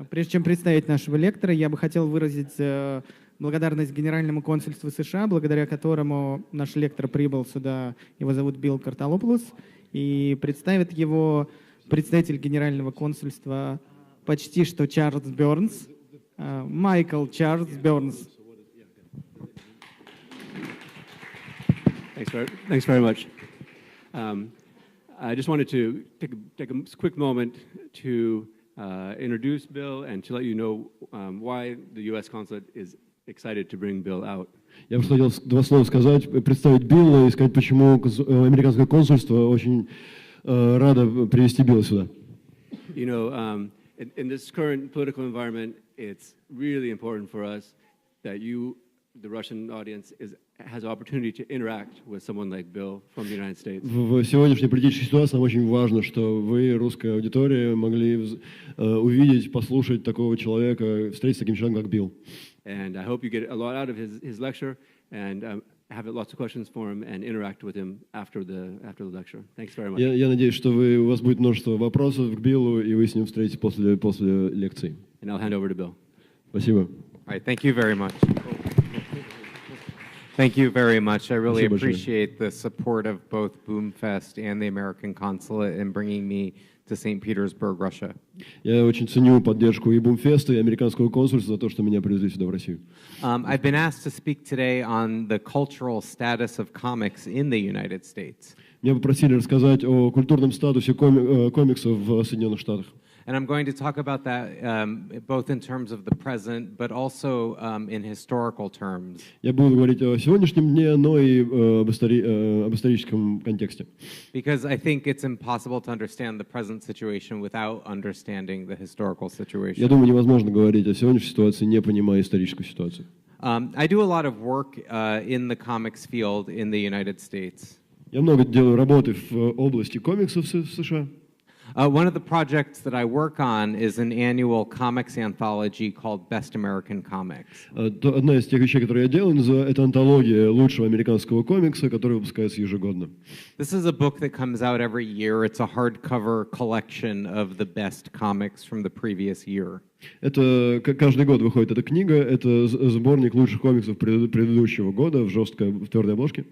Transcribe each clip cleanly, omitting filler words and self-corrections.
Прежде чем представить нашего лектора, я бы хотел выразить благодарность Генеральному консульству США, благодаря которому наш лектор прибыл сюда. Его зовут Билл Карталопулос. И представит его представитель Генерального консульства почти что Чарльз Бернс, Майкл Чарльз Бернс. Thanks very much. I just wanted to take a quick moment to introduce Bill and to let you know why the U.S. consulate is excited to bring Bill out. Я бы хотел два слова сказать, представить Билла и сказать, почему американское консульство очень радо привести Билла сюда. You know, in this current political environment, it's really important for us that you, the Russian audience, has the opportunity to interact with someone like Bill from the United States. В сегодняшней политической ситуации нам очень важно, что вы, русская аудитория, могли увидеть, послушать такого человека, встретиться с таким человеком, как Билл. And I hope you get a lot out of his lecture and have lots of questions for him and interact with him after the lecture. Thanks very much. Я надеюсь, что у вас будет множество вопросов к Биллу, и вы с ним встретитесь после лекции. And I'll hand over to Bill. Спасибо. All right, thank you very much. Thank you very much. I really appreciate the support of both Bumfest and the American Consulate in bringing me to St. Petersburg, Russia. Я очень ценю поддержку и Бумфеста, и американского консульства за то, что меня привезли сюда в Россию. I've been asked to speak today on the cultural status of comics in the United States. Меня попросили рассказать о культурном статусе комиксов в Соединенных Штатах. And I'm going to talk about that both in terms of the present, but also in historical terms. Я буду говорить о сегодняшнем дне, но и об историческом контексте. Because I think it's impossible to understand the present situation without understanding the historical situation. Я думаю, невозможно говорить о сегодняшней ситуации, не понимая историческую ситуацию. I do a lot of work in the comics field in the United States. Я много делаю работы в области комиксов в США. One of the projects that I work on is an annual comics anthology called Best American Comics. Одна из тех вещей, которые я делаю, это антология лучшего американского комикса, которая выпускается ежегодно. This is a book that comes out every year. It's a hardcover collection of the best comics from the previous year. Это каждый год выходит эта книга. Это сборник лучших комиксов предыдущего года в в твердой обложке.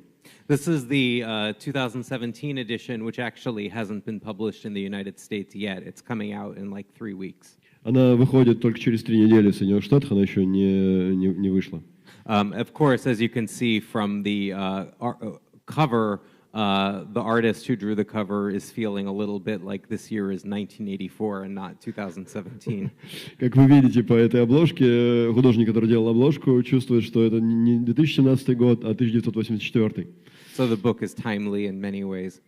This is the 2017 edition, which actually hasn't been published in the United States yet. It's coming out in like 3 weeks. Она выходит только через 3 недели в Соединенных Штатах, она еще не вышла. Of course, as you can see from the cover, the artist who drew the cover is feeling a little bit like this year is 1984 and not 2017. Как вы видите по этой обложке, художник, который делал обложку, чувствует, что это не 2017 год, а 1984. So the book is timely in many ways.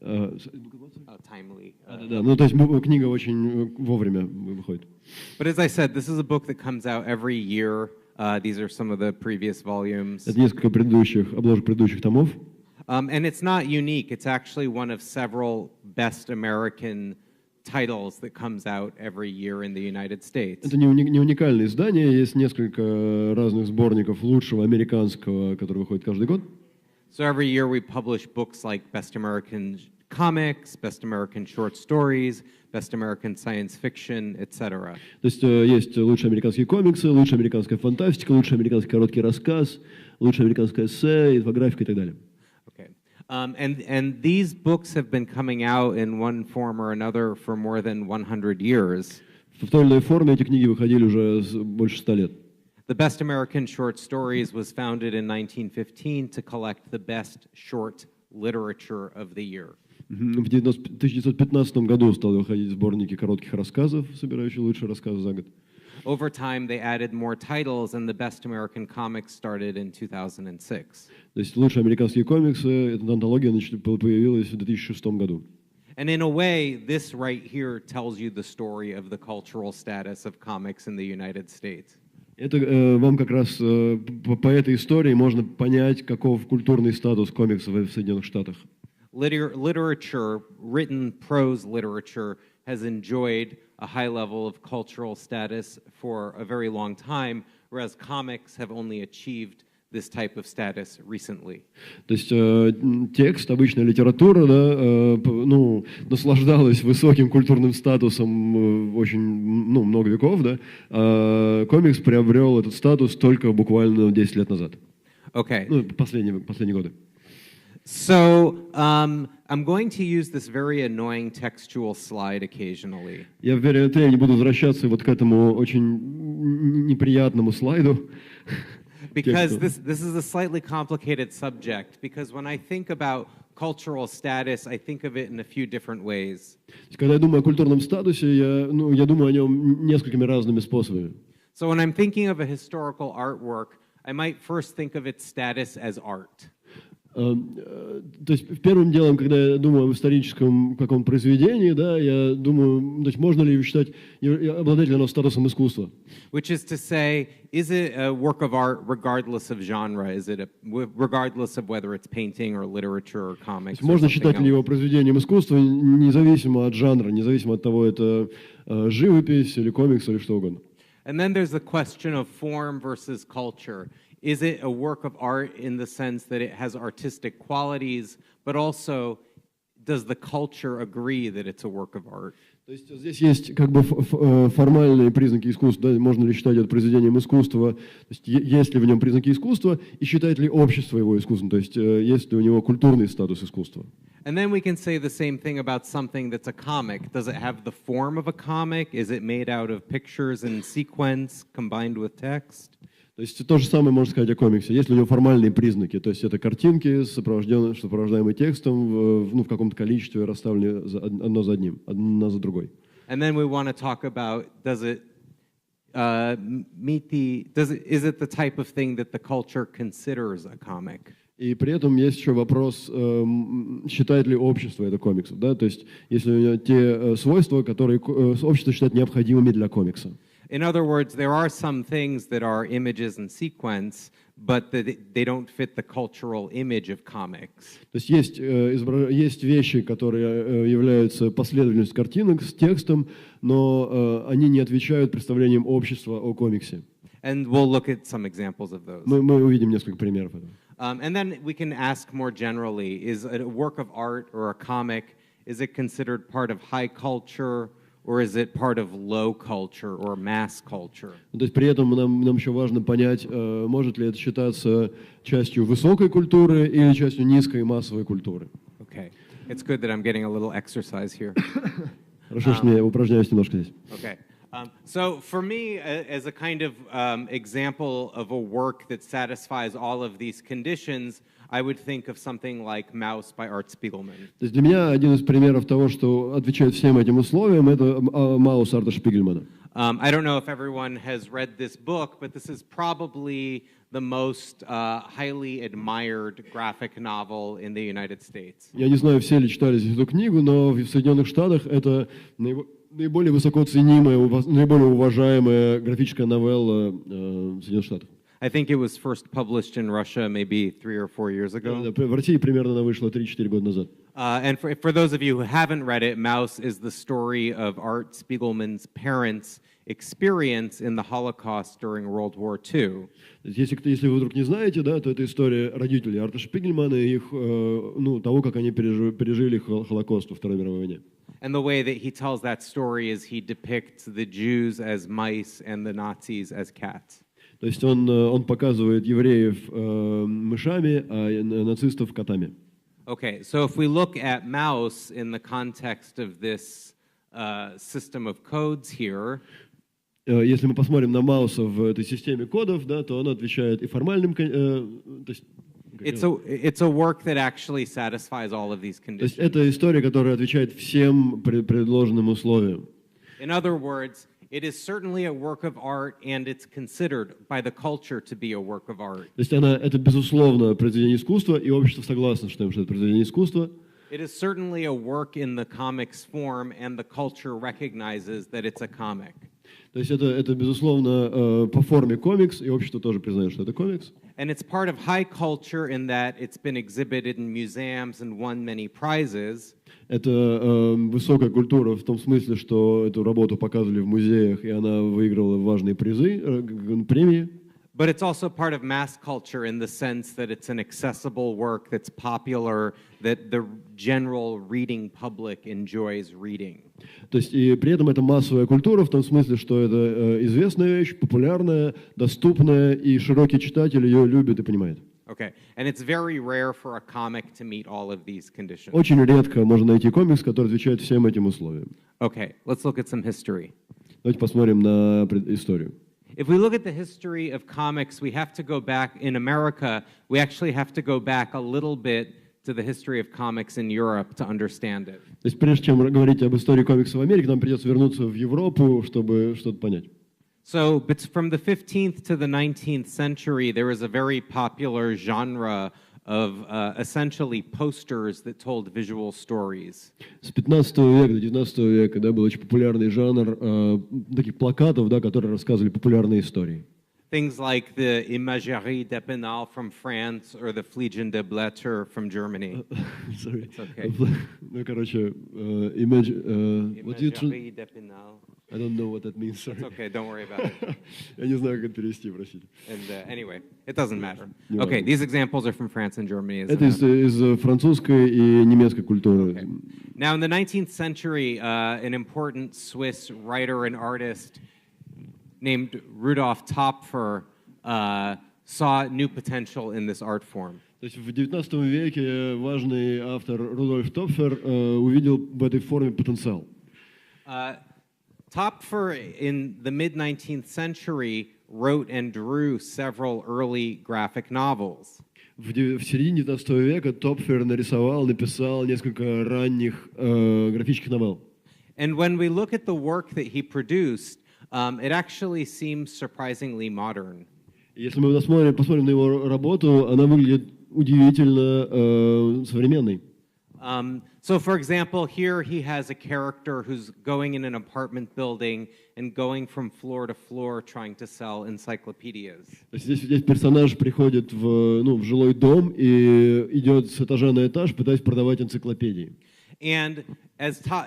Timely. Да, ну то есть книга очень вовремя выходит. But as I said, this is a book that comes out every year. These are some of the previous volumes. Это несколько обложек предыдущих томов. And it's not unique. It's actually one of several best American titles that comes out every year in the United States. Это не уникальное издание, есть несколько разных сборников лучшего американского, которые выходят каждый год. So every year we publish books like Best American Comics, Best American Short Stories, Best American Science Fiction, etc. То есть лучшие американские комиксы, лучшая американская фантастика, лучший американский короткий рассказ, лучшая американская эссе, инфографика и так далее. Okay. And these books have been coming out in one form or another for more than 100 years. В той или иной форме эти книги выходили уже больше 100 лет. The Best American Short Stories was founded in 1915 to collect the best short literature of the year. В 1915 году стали выходить сборники коротких рассказов, собирающие лучшие рассказы за год. Over time, they added more titles, and the Best American Comics started in 2006. То есть лучшие американские комиксы, эта антология появилась в 2006 году. And in a way, this right here tells you the story of the cultural status of comics in the United States. Это вам как раз по этой истории можно понять, каков культурный статус комиксов в Соединенных Штатах. Literature, written prose literature, has enjoyed a high level of cultural status for a very long time, whereas comics have only achieved this type of status recently. То есть текст, обычная литература, да, ну, наслаждалась высоким культурным статусом очень, ну, много веков, да, а комикс приобрел этот статус только буквально 10 лет назад. Okay. Ну, последние годы. So I'm going to use this very annoying textual slide occasionally. Я в не буду возвращаться вот к этому очень неприятному слайду. Because this is a slightly complicated subject, because when I think about cultural status, I think of it in a few different ways. Когда я думаю о культурном статусе, я думаю о нем несколькими разными способами. So when I'm thinking of a historical artwork, I might first think of its status as art. То есть первым делом, когда я думаю об историческом каком-то произведении, да, я думаю, то есть можно ли считать, обладает ли оно статусом искусства? Which is to say, is it a work of art regardless of genre? Is it regardless of whether it's painting or literature or comics? Можно считать ли его произведением искусства независимо от жанра, независимо от того, это живопись или комикс или что угодно. And then there's the question of form versus culture. Is it a work of art in the sense that it has artistic qualities, but also does the culture agree that it's a work of art? То есть здесь есть как бы формальные признаки искусства, да, можно ли считать это произведением искусства, то есть есть ли в нем признаки искусства и считает ли общество его искусством, то есть есть ли у него культурный статус искусства. And then we can say the same thing about something that's a comic. Does it have the form of a comic? Is it made out of pictures in sequence combined with text? То есть то же самое можно сказать о комиксе. Есть ли у него формальные признаки, то есть это картинки, сопровождаемые текстом, в каком-то количестве, расставлены одно за одним, одна за другой. And then we want to talk about, is it the type of thing that the culture considers a comic? И при этом есть еще вопрос, считает ли общество это комиксом, да? То есть если у него те свойства, которые общество считает необходимыми для комикса. In other words, there are some things that are images in sequence, but they don't fit the cultural image of comics. То есть есть вещи, которые являются последовательностью картинок с текстом, но они не отвечают представлениям общества о комиксе. And we'll look at some examples of those. Мы увидим несколько примеров этого. And then we can ask more generally, is a work of art or a comic, is it considered part of high culture? Or is it part of low culture or mass culture? То есть при этом нам еще важно понять, может ли это считаться частью высокой культуры или частью низкой массовой культуры. Okay, it's good that I'm getting a little exercise here. Хорошо, что я упражняюсь немножко здесь. Okay, so for me, as a kind of example of a work that satisfies all of these conditions, I would think of something like Mouse by Art Spiegelman. То есть для меня один из примеров того, что отвечает всем этим условиям, это Маус Арта Шпигельмана. I don't know if everyone has read this book, but this is probably the most highly admired graphic novel in the United States. Я не знаю, все ли читали эту книгу, но в Соединенных Штатах это наиболее высоко ценимая, наиболее уважаемая графическая новелла Соединенных Штатов. I think it was first published in Russia maybe 3 or 4 years ago. В России примерно она вышла 3-4 года назад. And for those of you who haven't read it, Mouse is the story of Art Spiegelman's parents' experience in the Holocaust during World War II. Если вы вдруг не знаете, да, то это история родителей Арта Шпигельмана и их, того, как они пережили Холокост во Второй мировой войне. And the way that he tells that story is he depicts the Jews as mice and the Nazis as cats. То есть он показывает евреев мышами, а нацистов котами. Okay, so if we look at Mouse in the context of this system of codes here, если мы посмотрим на Мауса в этой системе кодов, да, то он отвечает и формальным, то есть it's a work that actually satisfies all of these conditions. То есть это история, которая отвечает всем предложенным условиям. In other words, it is certainly a work of art, and it's considered by the culture to be a work of art. То есть это безусловно произведение искусства, и общество согласно, что это произведение искусства. It is certainly a work in the comics form, and the culture recognizes that it's a comic. То есть это безусловно по форме комикс, и общество тоже признает, что это комикс. And it's part of high culture in that it's been exhibited in museums and won many prizes. Это высокая культура в том смысле, что эту работу показывали в музеях, и она выиграла важные призы, премии. But it's also part of mass culture in the sense that it's an accessible work that's popular, that the general reading public enjoys reading. То есть и при этом это массовая культура в том смысле, что это известная вещь, популярная, доступная, и широкий читатель ее любит и понимает. Okay, and it's very rare for a comic to meet all of these conditions. Очень редко можно найти комикс, который отвечает всем этим условиям. Okay, let's look at some history. Давайте посмотрим на историю. If we look at the history of comics, we have to go back in America, we actually have to go back a little bit to the history of comics in Europe to understand it. То есть прежде чем говорить об истории комиксов в Америке, нам придется вернуться в Европу, чтобы что-то понять. So, but from the 15th to the 19th century, there was a very popular genre of essentially posters that told visual stories. С 15 века до 19 века, да, был очень популярный жанр таких плакатов, да, которые рассказывали популярные истории. Things like the Imagerie d'Épinal from France or the Fliegen de Blätter from Germany. Sorry. It's okay. Ну, короче, Imagerie d'Épinal. I don't know what that means, sorry. It's okay, don't worry about it. Я не знаю, как это перевести, простите. And anyway, it doesn't matter. Okay, these examples are from France and Germany. Это из французской и немецкой культуры. Okay. Now, in the 19th century, an important Swiss writer and artist named Rudolf Topfer saw new potential in this art form. То есть в XIX веке важный автор Рудольф Топфер увидел в этой форме потенциал. Topfer, in the mid-19th century, wrote and drew several early graphic novels. В середине XIX века Топфер написал несколько ранних графических новелл. And when we look at the work that he produced, it actually seems surprisingly modern. Если мы посмотрим на его работу, она выглядит удивительно современной. So, for example, here he has a character who's going in an apartment building and going from floor to floor trying to sell encyclopedias. Здесь персонаж приходит в жилой дом и идет с этажа на этаж, пытаясь продавать энциклопедии. And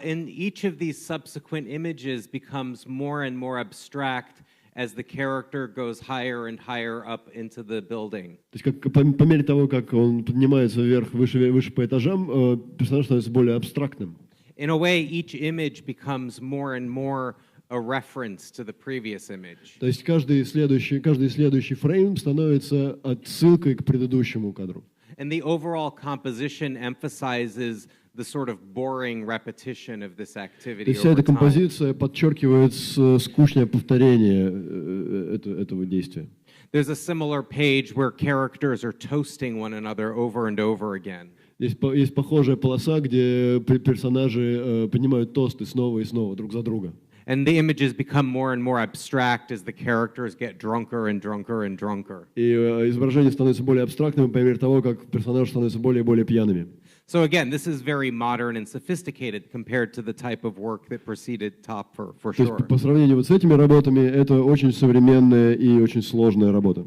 in each of these subsequent images becomes more and more abstract as the character goes higher and higher up into the building. То есть по мере того, как он поднимается вверх, выше по этажам, персонаж становится более абстрактным. In a way, each image becomes more and more a reference to the previous image. То есть каждый следующий фрейм становится отсылкой к предыдущему кадру. And the overall composition emphasizes the sort of boring repetition of this activity. То есть вся эта композиция подчеркивает скучное повторение этого действия. There's a similar page where characters are toasting one another over and over again. Есть похожая полоса, где персонажи поднимают тосты снова и снова друг за друга. And the images become more and more abstract as the characters get drunker and drunker and drunker. И изображение становится более абстрактным по мере того, как персонажи становятся более и более пьяными. So again, this is very modern and sophisticated compared to the type of work that preceded Topfer, for То sure. есть по сравнению вот с этими работами, это очень современная и очень сложная работа.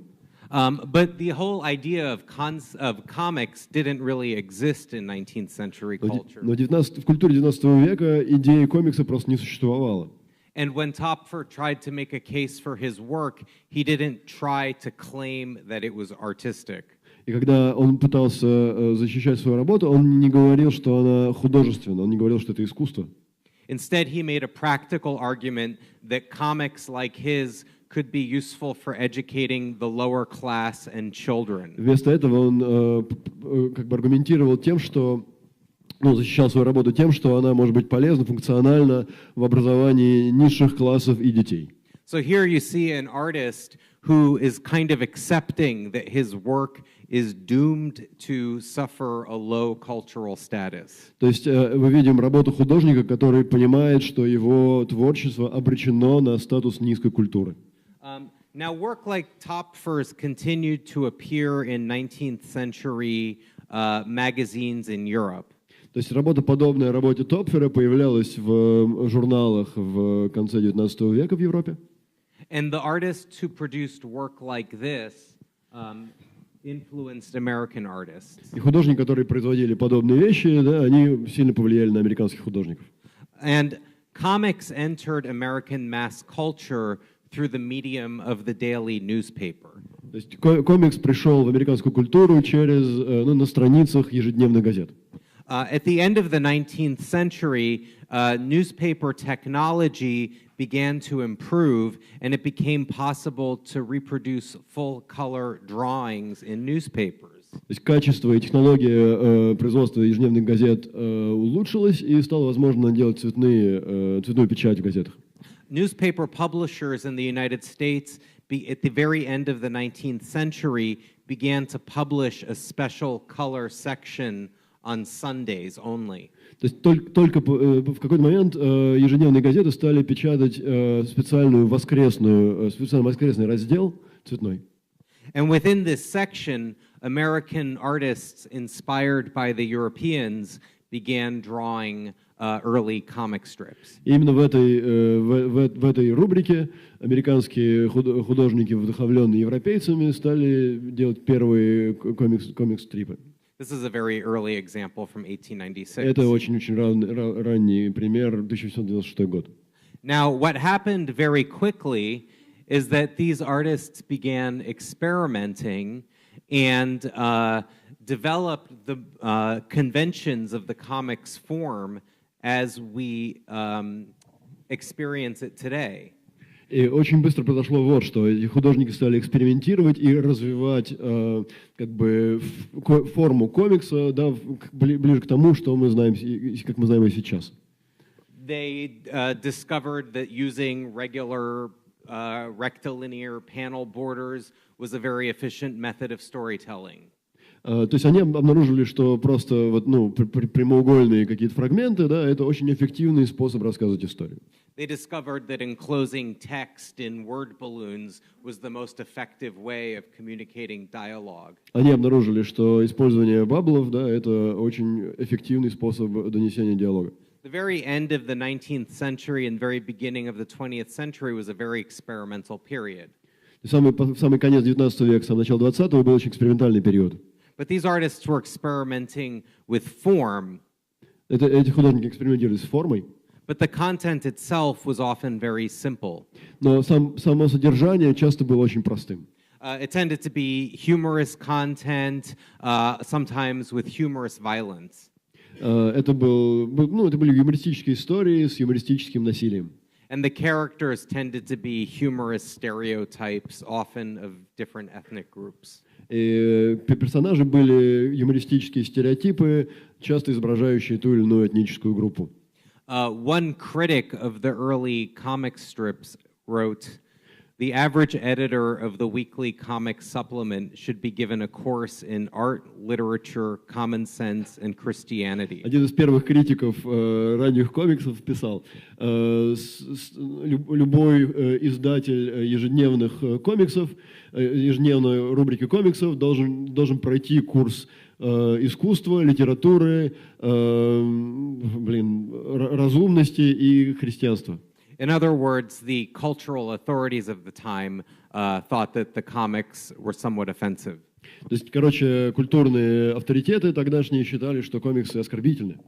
But the whole idea of comics didn't really exist in 19th century culture. Но в культуре 19 века идеи комикса просто не существовало. And when Topfer tried to make a case for his work, he didn't try to claim that it was artistic. И когда он пытался защищать свою работу, он не говорил, что она художественна, он не говорил, что это искусство. Instead, he made a practical argument that comics like his could be useful for educating the lower class and children. Вместо этого он как бы аргументировал тем, что защищал свою работу тем, что она может быть полезна, функциональна в образовании низших классов и детей. So here you see an artist who is kind of accepting that his work is doomed to suffer a low cultural status. То есть мы видим работу художника, который понимает, что его творчество обречено на статус низкой культуры. Now, work like Topfer's continued to appear in 19th century magazines in Europe. То есть работа, подобная работе Топфера, появлялась в журналах в конце XIX века в Европе. And the artists who produced work like this influenced American artists. И художники, которые производили подобные вещи, да, они сильно повлияли на американских художников. And comics entered American mass culture through the medium of the daily newspaper. То есть комикс пришел в американскую культуру через, на страницах ежедневных газет. At the end of the 19th century, newspaper technology began to improve, and it became possible to reproduce full-color drawings in newspapers. То есть качество и технология производства ежедневных газет улучшилось, и стало возможно делать цветную печать в газетах. Newspaper publishers in the United States, at the very end of the 19th century, began to publish a special color section on Sundays only. То есть только в какой-то момент ежедневные газеты стали печатать специальный воскресный раздел цветной. And within this section, American artists inspired by the Europeans began drawing early comic strips. И именно в этой рубрике американские художники, вдохновленные европейцами, стали делать первые комикс-стрипы. This is a very early example from 1896. Это очень-очень ранний пример, 1896 год. Now, what happened very quickly is that these artists began experimenting and developed the conventions of the comics form as we experience it today. И очень быстро произошло вот что. Эти художники стали экспериментировать и развивать форму комикса, да, ближе к тому, что мы знаем, как мы знаем и сейчас. They discovered that using regular rectilinear panel borders was a very efficient method of storytelling. То есть они обнаружили, что просто прямоугольные какие-то фрагменты, да, это очень эффективный способ рассказывать историю. They discovered that enclosing text in word balloons was the most effective way of communicating dialogue. Они обнаружили, что использование баблов, да, это очень эффективный способ донесения диалога. The very end of the 19th century and very beginning of the 20th century was a very experimental period. Самый конец 19 века, самое начало 20-го был очень экспериментальный период. But these artists were experimenting with form. Эти художники экспериментировали с формой. But the content itself was often very simple. Но само содержание часто было очень простым. It tended to be humorous content, sometimes with humorous violence. Это были юмористические истории с юмористическим насилием. And the characters tended to be humorous stereotypes, often of different ethnic groups. И персонажи были юмористические стереотипы, часто изображающие ту или иную этническую группу. One critic of the early comic strips wrote, "The average editor of the weekly comic supplement should be given a course in art, literature, common sense, and Christianity." Один из первых критиков ранних комиксов писал: любой издатель ежедневных комиксов, ежедневной рубрики комиксов должен пройти курс искусства, литературы, разумности и христианства. In other words, the cultural authorities of the time thought that the comics were somewhat offensive. То есть, короче, культурные авторитеты тогдашние считали, что комиксы оскорбительны.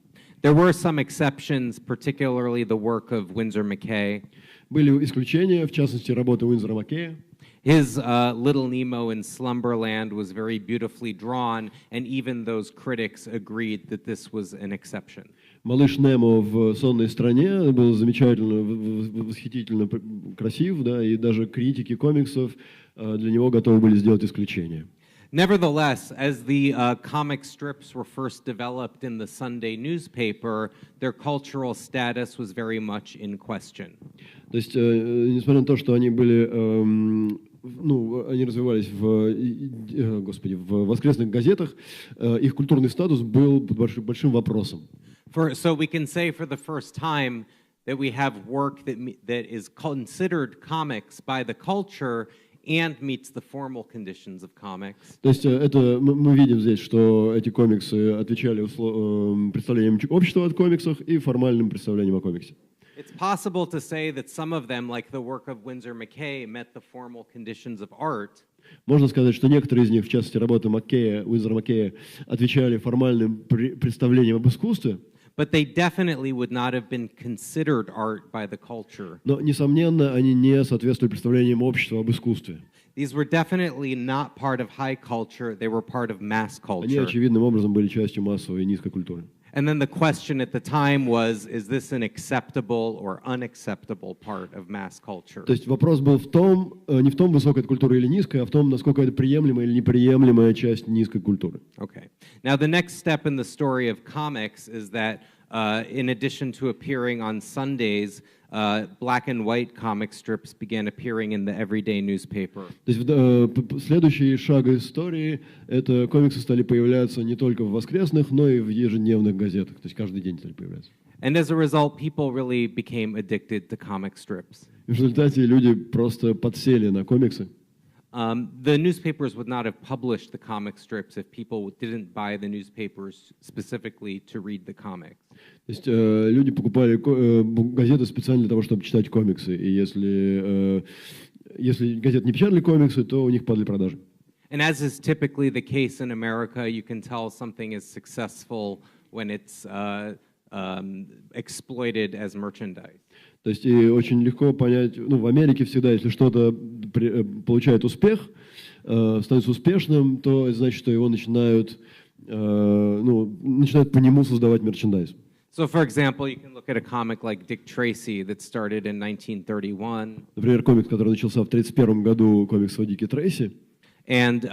There were some exceptions, particularly the work of Winsor McCay. Были исключения, в частности, работа Уинзора Маккея. His Little Nemo in Slumberland was very beautifully drawn, and even those critics agreed that this was an exception. Малыш Немо в «Сонной стране» был замечательно, восхитительно красив, да, и даже критики комиксов для него готовы были сделать исключение. Nevertheless, as the comic strips were first developed in the Sunday newspaper, their cultural status was very much in question. То есть, несмотря на то, что они были, они развивались в воскресных газетах, их культурный статус был под большим вопросом. So we can say for the first time that we have work that is considered comics by the culture and meets the formal conditions of comics. То есть это мы видим здесь, что эти комиксы отвечали представлениям общества о комиксах и формальным представлениям о комиксе. It's possible to say that some of them, like the work of Winsor McCay, met the formal conditions of art. Можно сказать, что некоторые из них, в частности, работы Уинзора Маккея, отвечали формальным представлениям об искусстве. But they definitely would not have been considered art by the culture. Но, несомненно, они не соответствуют представлениям общества об искусстве. These were definitely not part of high culture, they were part of mass Они culture. очевидным образом были частью массовой и низкой культуры. And then the question at the time was, is this an acceptable or unacceptable part of mass culture? То есть вопрос был в том, не в том, высокая это культура или низкая, а в том, насколько это приемлемая или неприемлемая часть низкой культуры. Okay. Now, the next step in the story of comics is that in addition to appearing on Sundays, black and white comic strips began appearing in the everyday newspaper. То есть следующий шаг истории — это комиксы стали появляться не только в воскресных, но и в ежедневных газетах. То есть каждый день стали появляться. And as a result, people really became addicted to comic strips. И в результате люди просто подсели на комиксы. The newspapers would not have published the comic strips if people didn't buy the newspapers specifically to read the comics. То есть люди покупали газеты специально для того, чтобы читать комиксы. И если газеты не печатали комиксы, то у них падали продажи. And as is typically the case in America, you can tell something is successful when it's exploited as merchandise. То есть и очень легко понять, ну, в Америке всегда, если что-то получает успех, становится успешным, то это значит, что его начинают по нему создавать мерчендайз. So, for example, you can look at a comic like Dick Tracy that started in 1931. Например, комикс, который начался в 1931 году, комикс о Дике Трейси. And,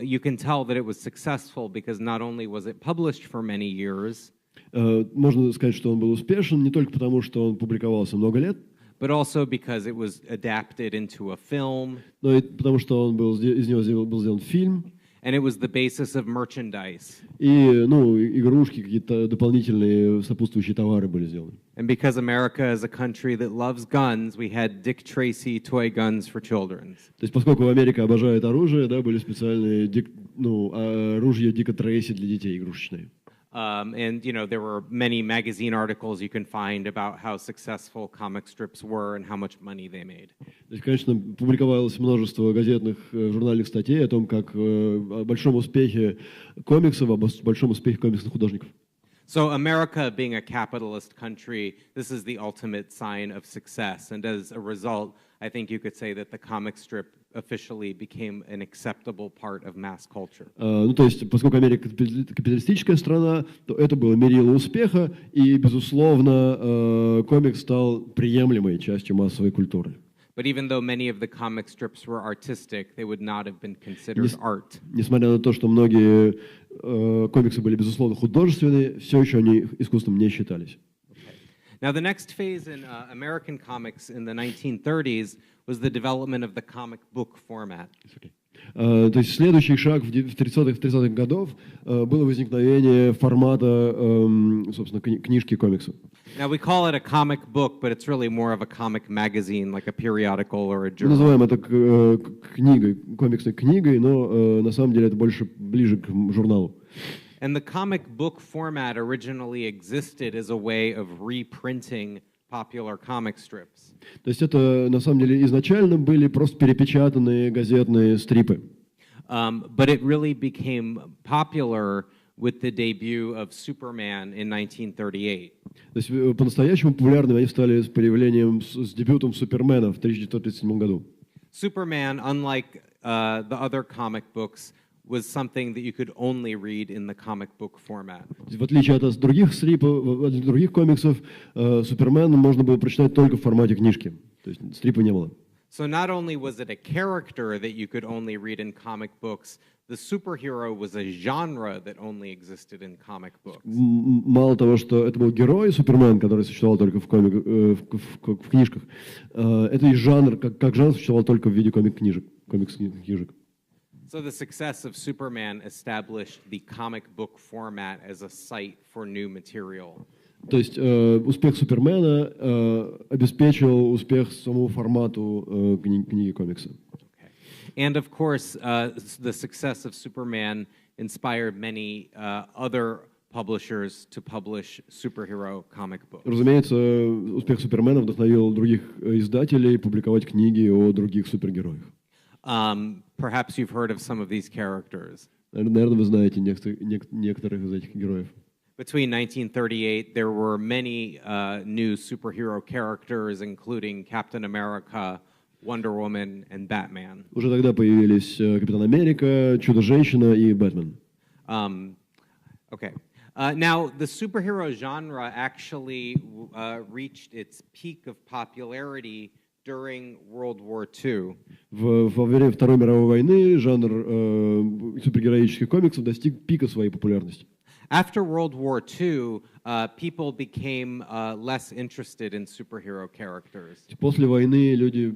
you can tell that it was successful because not only was it published for many years, можно сказать, что он был успешен не только потому, что он публиковался много лет, but also because it was adapted into a film. Но и потому, что из него был сделан фильм. And it was the basis of merchandise. И, игрушки, какие-то дополнительные сопутствующие товары были сделаны. And because America is a country that loves guns, we had Dick Tracy toy guns for children. То есть, поскольку Америка обожает оружие, да, были специальные ружья Дика Трейси для детей игрушечные. And, there were many magazine articles you can find about how successful comic strips were and how much money they made. То есть, конечно, публиковалось множество газетных, журнальных статей о том, как о большом успехе комиксов, о большом успехе комиксных художников. So America, being a capitalist country, this is the ultimate sign of success. And as a result, I think you could say that the comic strip officially became an acceptable part of mass culture. То есть, поскольку Америка капиталистическая страна, то это было мерило успеха, и, безусловно, комикс стал приемлемой частью массовой культуры. But even though many of the comic strips were artistic, they would not have been considered art. Несмотря на то, что многие комиксы были, безусловно, художественные, все еще они искусством не считались. Now, the next phase in American comics in the 1930s was the development of the comic book format. То есть следующий шаг в 30-х годов было возникновение формата, собственно, книжки комиксов. Now, we call it a comic book, but it's really more of a comic magazine, like a periodical or a Мы journal. называем это книгой, комиксной книгой, но на самом деле это ближе к журналу. And the comic book format originally existed as a way of reprinting popular comic strips. То есть это, на самом деле, изначально были просто перепечатанные газетные стрипы. But it really became popular with the debut of Superman in 1938. То есть по-настоящему популярными они стали с появлением, с дебютом Супермена в 1937 году. Superman, unlike the other comic books, was something that you could only read in the comic book format. В отличие от других стрипов, от других комиксов, Супермена можно было прочитать только в формате книжки. То есть стрипа не было. So not only was it a character that you could only read in comic books, the superhero was a genre that only existed in comic books. Мало того, что это был герой Супермен, который существовал только в книжках, это и жанр, как жанр существовал только в виде комикс-книжек. So the success of Superman established the comic book format as a site for new material. То есть успех Супермена обеспечил успех самому формату книги комикса. And of course, the success of Superman inspired many other publishers to publish superhero comic books. Разумеется, успех Супермена вдохновил других издателей публиковать книги о других супергероях. Perhaps you've heard of some of these characters. Наверное, вы знаете некоторых из этих героев. Between 1938, there were many new superhero characters, including Captain America, Wonder Woman, and Batman. Уже тогда появились Капитан Америка, Чудо-женщина и Бэтмен. Okay. Now, the superhero genre actually reached its peak of popularity during World War II. Во время Второй мировой войны жанр супергероических комиксов достиг пика своей популярности. After World War II, people became less interested in superhero characters. После войны люди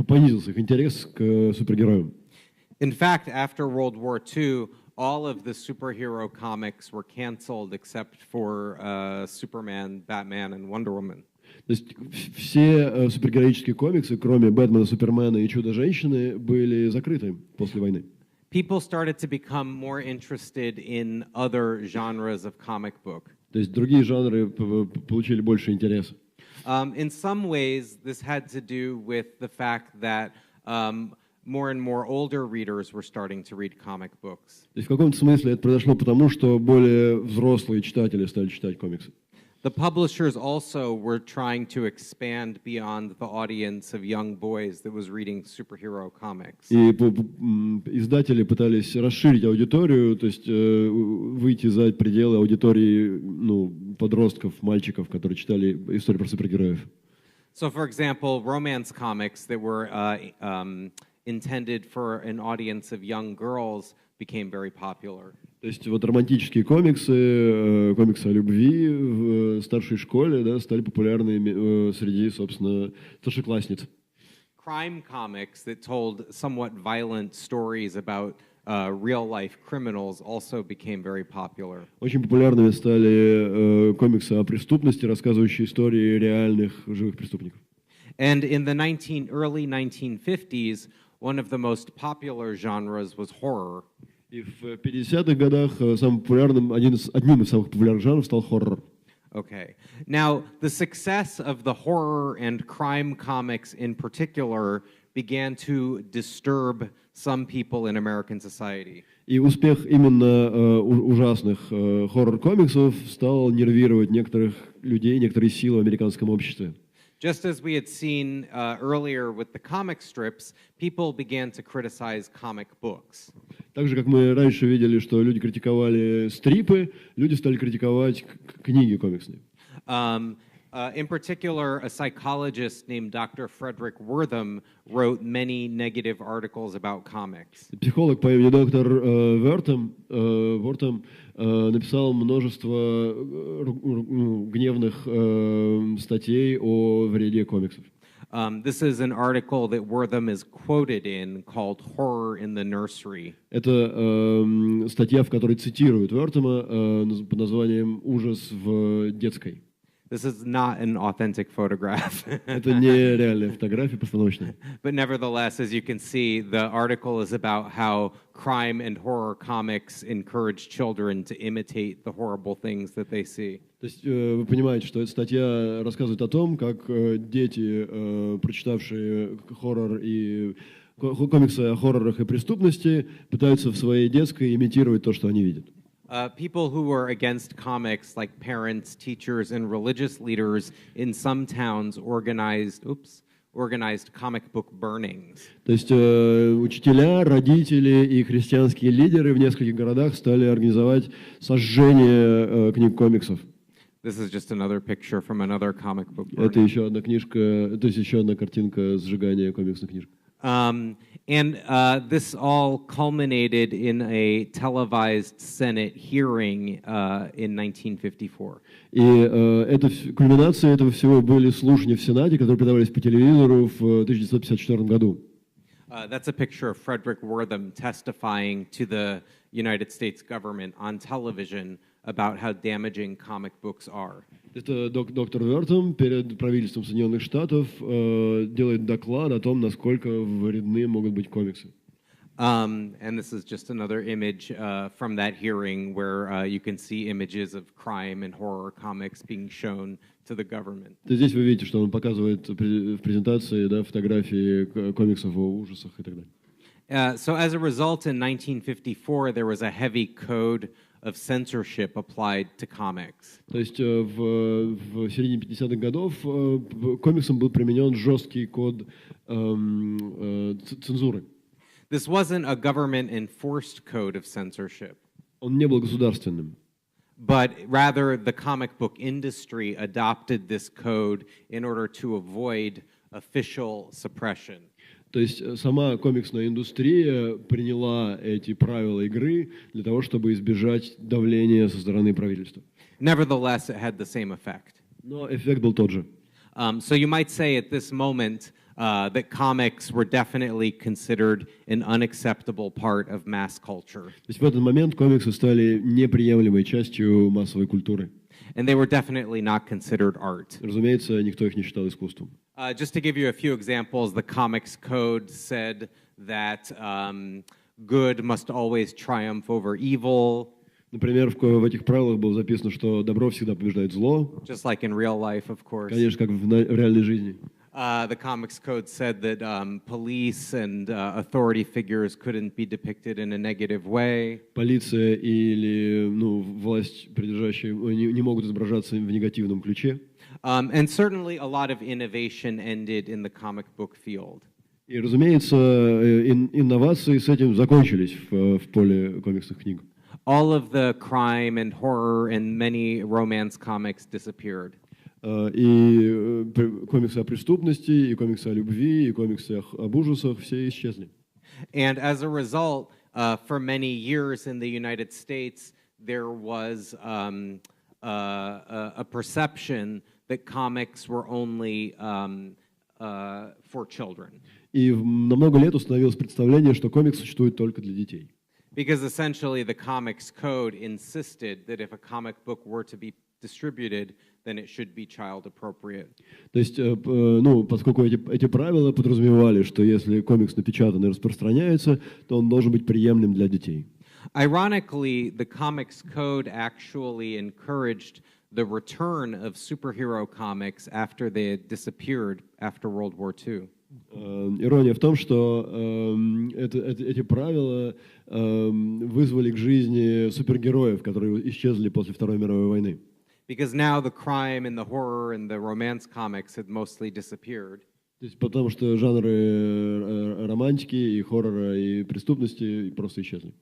понизился их интерес к супергероям. In fact, after World War II, all of the superhero comics were canceled except for Superman, Batman, and Wonder Woman. То есть все супергероические комиксы, кроме Бэтмена, Супермена и Чудо-женщины, были закрыты после войны. People started to become more interested in other genres of comic book. То есть другие жанры получили больше интереса. In some ways, this had to do with the fact that more and more older readers were starting to read comic books. То есть в каком-то смысле это произошло потому, что более взрослые читатели стали читать комиксы. The publishers also were trying to expand beyond the audience of young boys that was reading superhero comics. И издатели пытались расширить аудиторию, то есть выйти за пределы аудитории подростков, мальчиков, которые читали истории про супергероев. So, for example, romance comics that were intended for an audience of young girls became very popular. То есть вот романтические комиксы, комиксы о любви в старшей школе, да, стали популярны среди, собственно, старшеклассниц. Crime comics that told somewhat violent stories about real-life criminals also became very popular. Очень популярными стали комиксы о преступности, рассказывающие истории реальных живых преступников. And in the early 1950s, one of the most popular genres was horror. И в 50-х годах самым популярным, одним из самых популярных жанров стал хоррор. Okay. Now, the success of the horror and crime comics in particular began to disturb some people in American society. И успех именно ужасных хоррор-комиксов стал нервировать некоторых людей, некоторые силы в американском обществе. Just as we had seen earlier with the comic strips, people began to criticize comic books. Так же, как мы раньше видели, что люди критиковали стрипы, люди стали критиковать книги комиксные. In particular, a psychologist named Dr. Frederick Wortham wrote many negative articles about comics. Психолог по имени доктор Вортам написал множество гневных статей о вреде комиксов. This is an article that Wortham is quoted in called Horror in the Nursery. Это статья, в которой цитируют Вортама под названием «Ужас в детской». This is not an authentic photograph. Это не реальная фотография, постановочная. But nevertheless, as you can see, the article is about how crime and horror comics encourage children to imitate the horrible things that they see. То есть вы понимаете, что эта статья рассказывает о том, как дети, прочитавшие хоррор и комиксы о хоррорах и преступности, пытаются в своей детской имитировать то, что они видят. People who were against comics, like parents, teachers, and religious leaders in some towns organized comic book burnings. То есть учителя, родители и христианские лидеры в нескольких городах стали организовать сожжение книг комиксов. This is just another picture from another comic book burning. Это еще одна книжка, то есть еще одна картинка сжигания комиксных книжек. And this all culminated in a televised Senate hearing in 1954. И кульминацией этого всего были слушания в Сенате, которые передавались по телевизору в 1954 году. That's a picture of Frederick Wortham testifying to the United States government on television about how damaging comic books are. Это доктор Вертом перед правительством Соединенных Штатов делает доклад о том, насколько вредны могут быть комиксы. And this is just another image from that hearing where you can see images of crime and horror comics being shown to the government. Здесь вы видите, что он показывает в презентации, да, фотографии комиксов о ужасах и так далее. So as a result, in 1954, there was a heavy code of censorship applied to comics. То есть в середине 50-х годов комиксам был применен жесткий код цензуры. This wasn't a government-enforced code of censorship, Он не был государственным. but rather the comic book industry adopted this code in order to avoid official suppression. То есть сама комиксная индустрия приняла эти правила игры для того, чтобы избежать давления со стороны правительства. Nevertheless, it had the same effect. Но эффект был тот же. So you might say at this moment that comics were definitely considered an unacceptable part of mass culture. То есть в этот момент комиксы стали неприемлемой частью массовой культуры. And they were definitely not considered art. Разумеется, никто их не считал искусством. Just to give you a few examples, the Comics Code said that good must always triumph over evil. Например, в этих правилах было записано, что добро всегда побеждает зло. Just like in real life, of course. Конечно, как в реальной жизни. The Comics Code said that police and authority figures couldn't be depicted in a negative way. Полиция или власть придержащие не могут изображаться в негативном ключе. And certainly a lot of innovation ended in the comic book field. И, разумеется, инновации с этим закончились в поле комиксных книг. All of the crime and horror and many romance comics disappeared. И комиксы о преступности, и комиксы о любви, и комиксы об ужасах все исчезли. And as a result, for many years in the United States, there was a perception that comics were only for children. И на много лет установилось представление, что комикс существует только для детей. Because essentially the Comics Code insisted that if a comic book were to be distributed, then it should be child appropriate. То есть, поскольку эти правила подразумевали, что если комикс напечатан и распространяется, то он должен быть приемлем для детей. Ironically, the Comics Code actually encouraged the return of superhero comics after they had disappeared after World War II. Ирония в том, что эти правила вызвали к жизни супергероев, которые исчезли после Второй мировой войны. Because now the crime and the horror and the romance comics had mostly disappeared. То есть потому что жанры романтики и хоррора и преступности просто исчезли.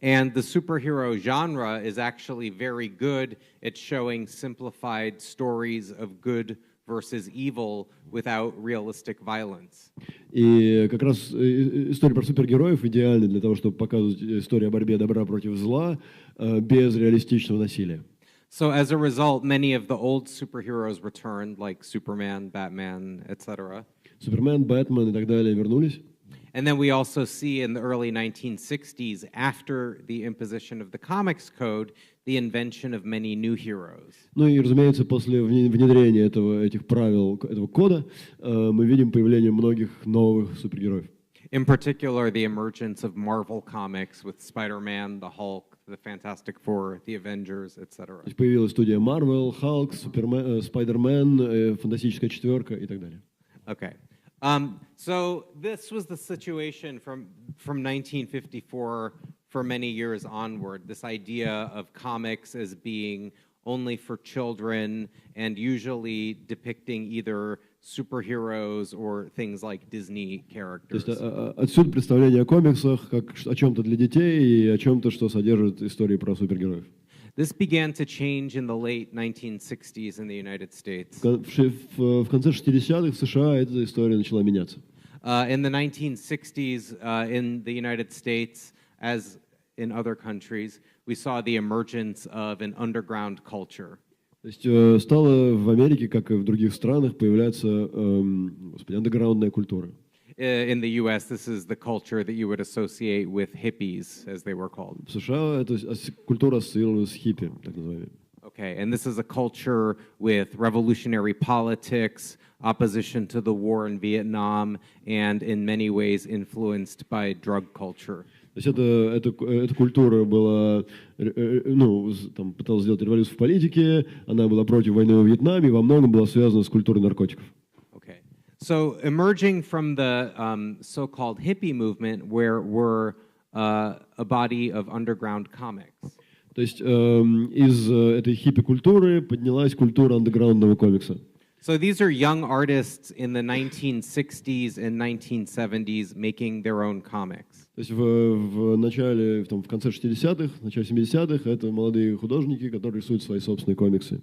And the superhero genre is actually very good at showing simplified stories of good versus evil without realistic violence. И как раз история про супергероев идеальна для того, чтобы показывать историю о борьбе добра против зла без реалистичного насилия. So as a result, many of the old superheroes returned, like Superman, Batman, etc. Супермен, Бэтмен и так далее вернулись. And then we also see in the early 1960s, after the imposition of the Comics Code, the invention of many new heroes. Ну и, разумеется, после внедрения этих правил, этого кода, мы видим появление многих новых супергероев. In particular, the emergence of Marvel Comics with Spider-Man, the Hulk, the Fantastic Four, the Avengers, etc. То есть появилась студия Marvel, Hulk, Spider-Man, Фантастическая четверка и так далее. Okay. So this was the situation from 1954 for many years onward, this idea of comics as being only for children and usually depicting either superheroes or things like Disney characters. То есть отсюда представление о комиксах как о чем-то для детей и о чем-то, что содержит истории про супергероев. This began to change in the late 1960s in the United States. В конце 60-х в США эта история начала меняться. In the 1960s in the United States, as in other countries, we saw the emergence of an underground culture. То есть стала в Америке, как и в других странах, появляться андеграундная культура. In the U.S., this is the culture that you would associate with hippies, as they were called. В США эта культура ассоциировалась с хиппи, так называемыми. Okay, and this is a culture with revolutionary politics, opposition to the war in Vietnam, and in many ways influenced by drug culture. То есть эта культура была, пыталась сделать революцию в политике, она была против войны во Вьетнаме и во многом была связана с культурой наркотиков. Okay, so emerging from the so-called hippie movement, where we're a body of underground comics. То есть из этой хиппи-культуры поднялась культура андеграундного комикса. So these are young artists in the 1960s and 1970s making their own comics. То есть в начале, в конце 60-х, в начале 70-х это молодые художники, которые рисуют свои собственные комиксы.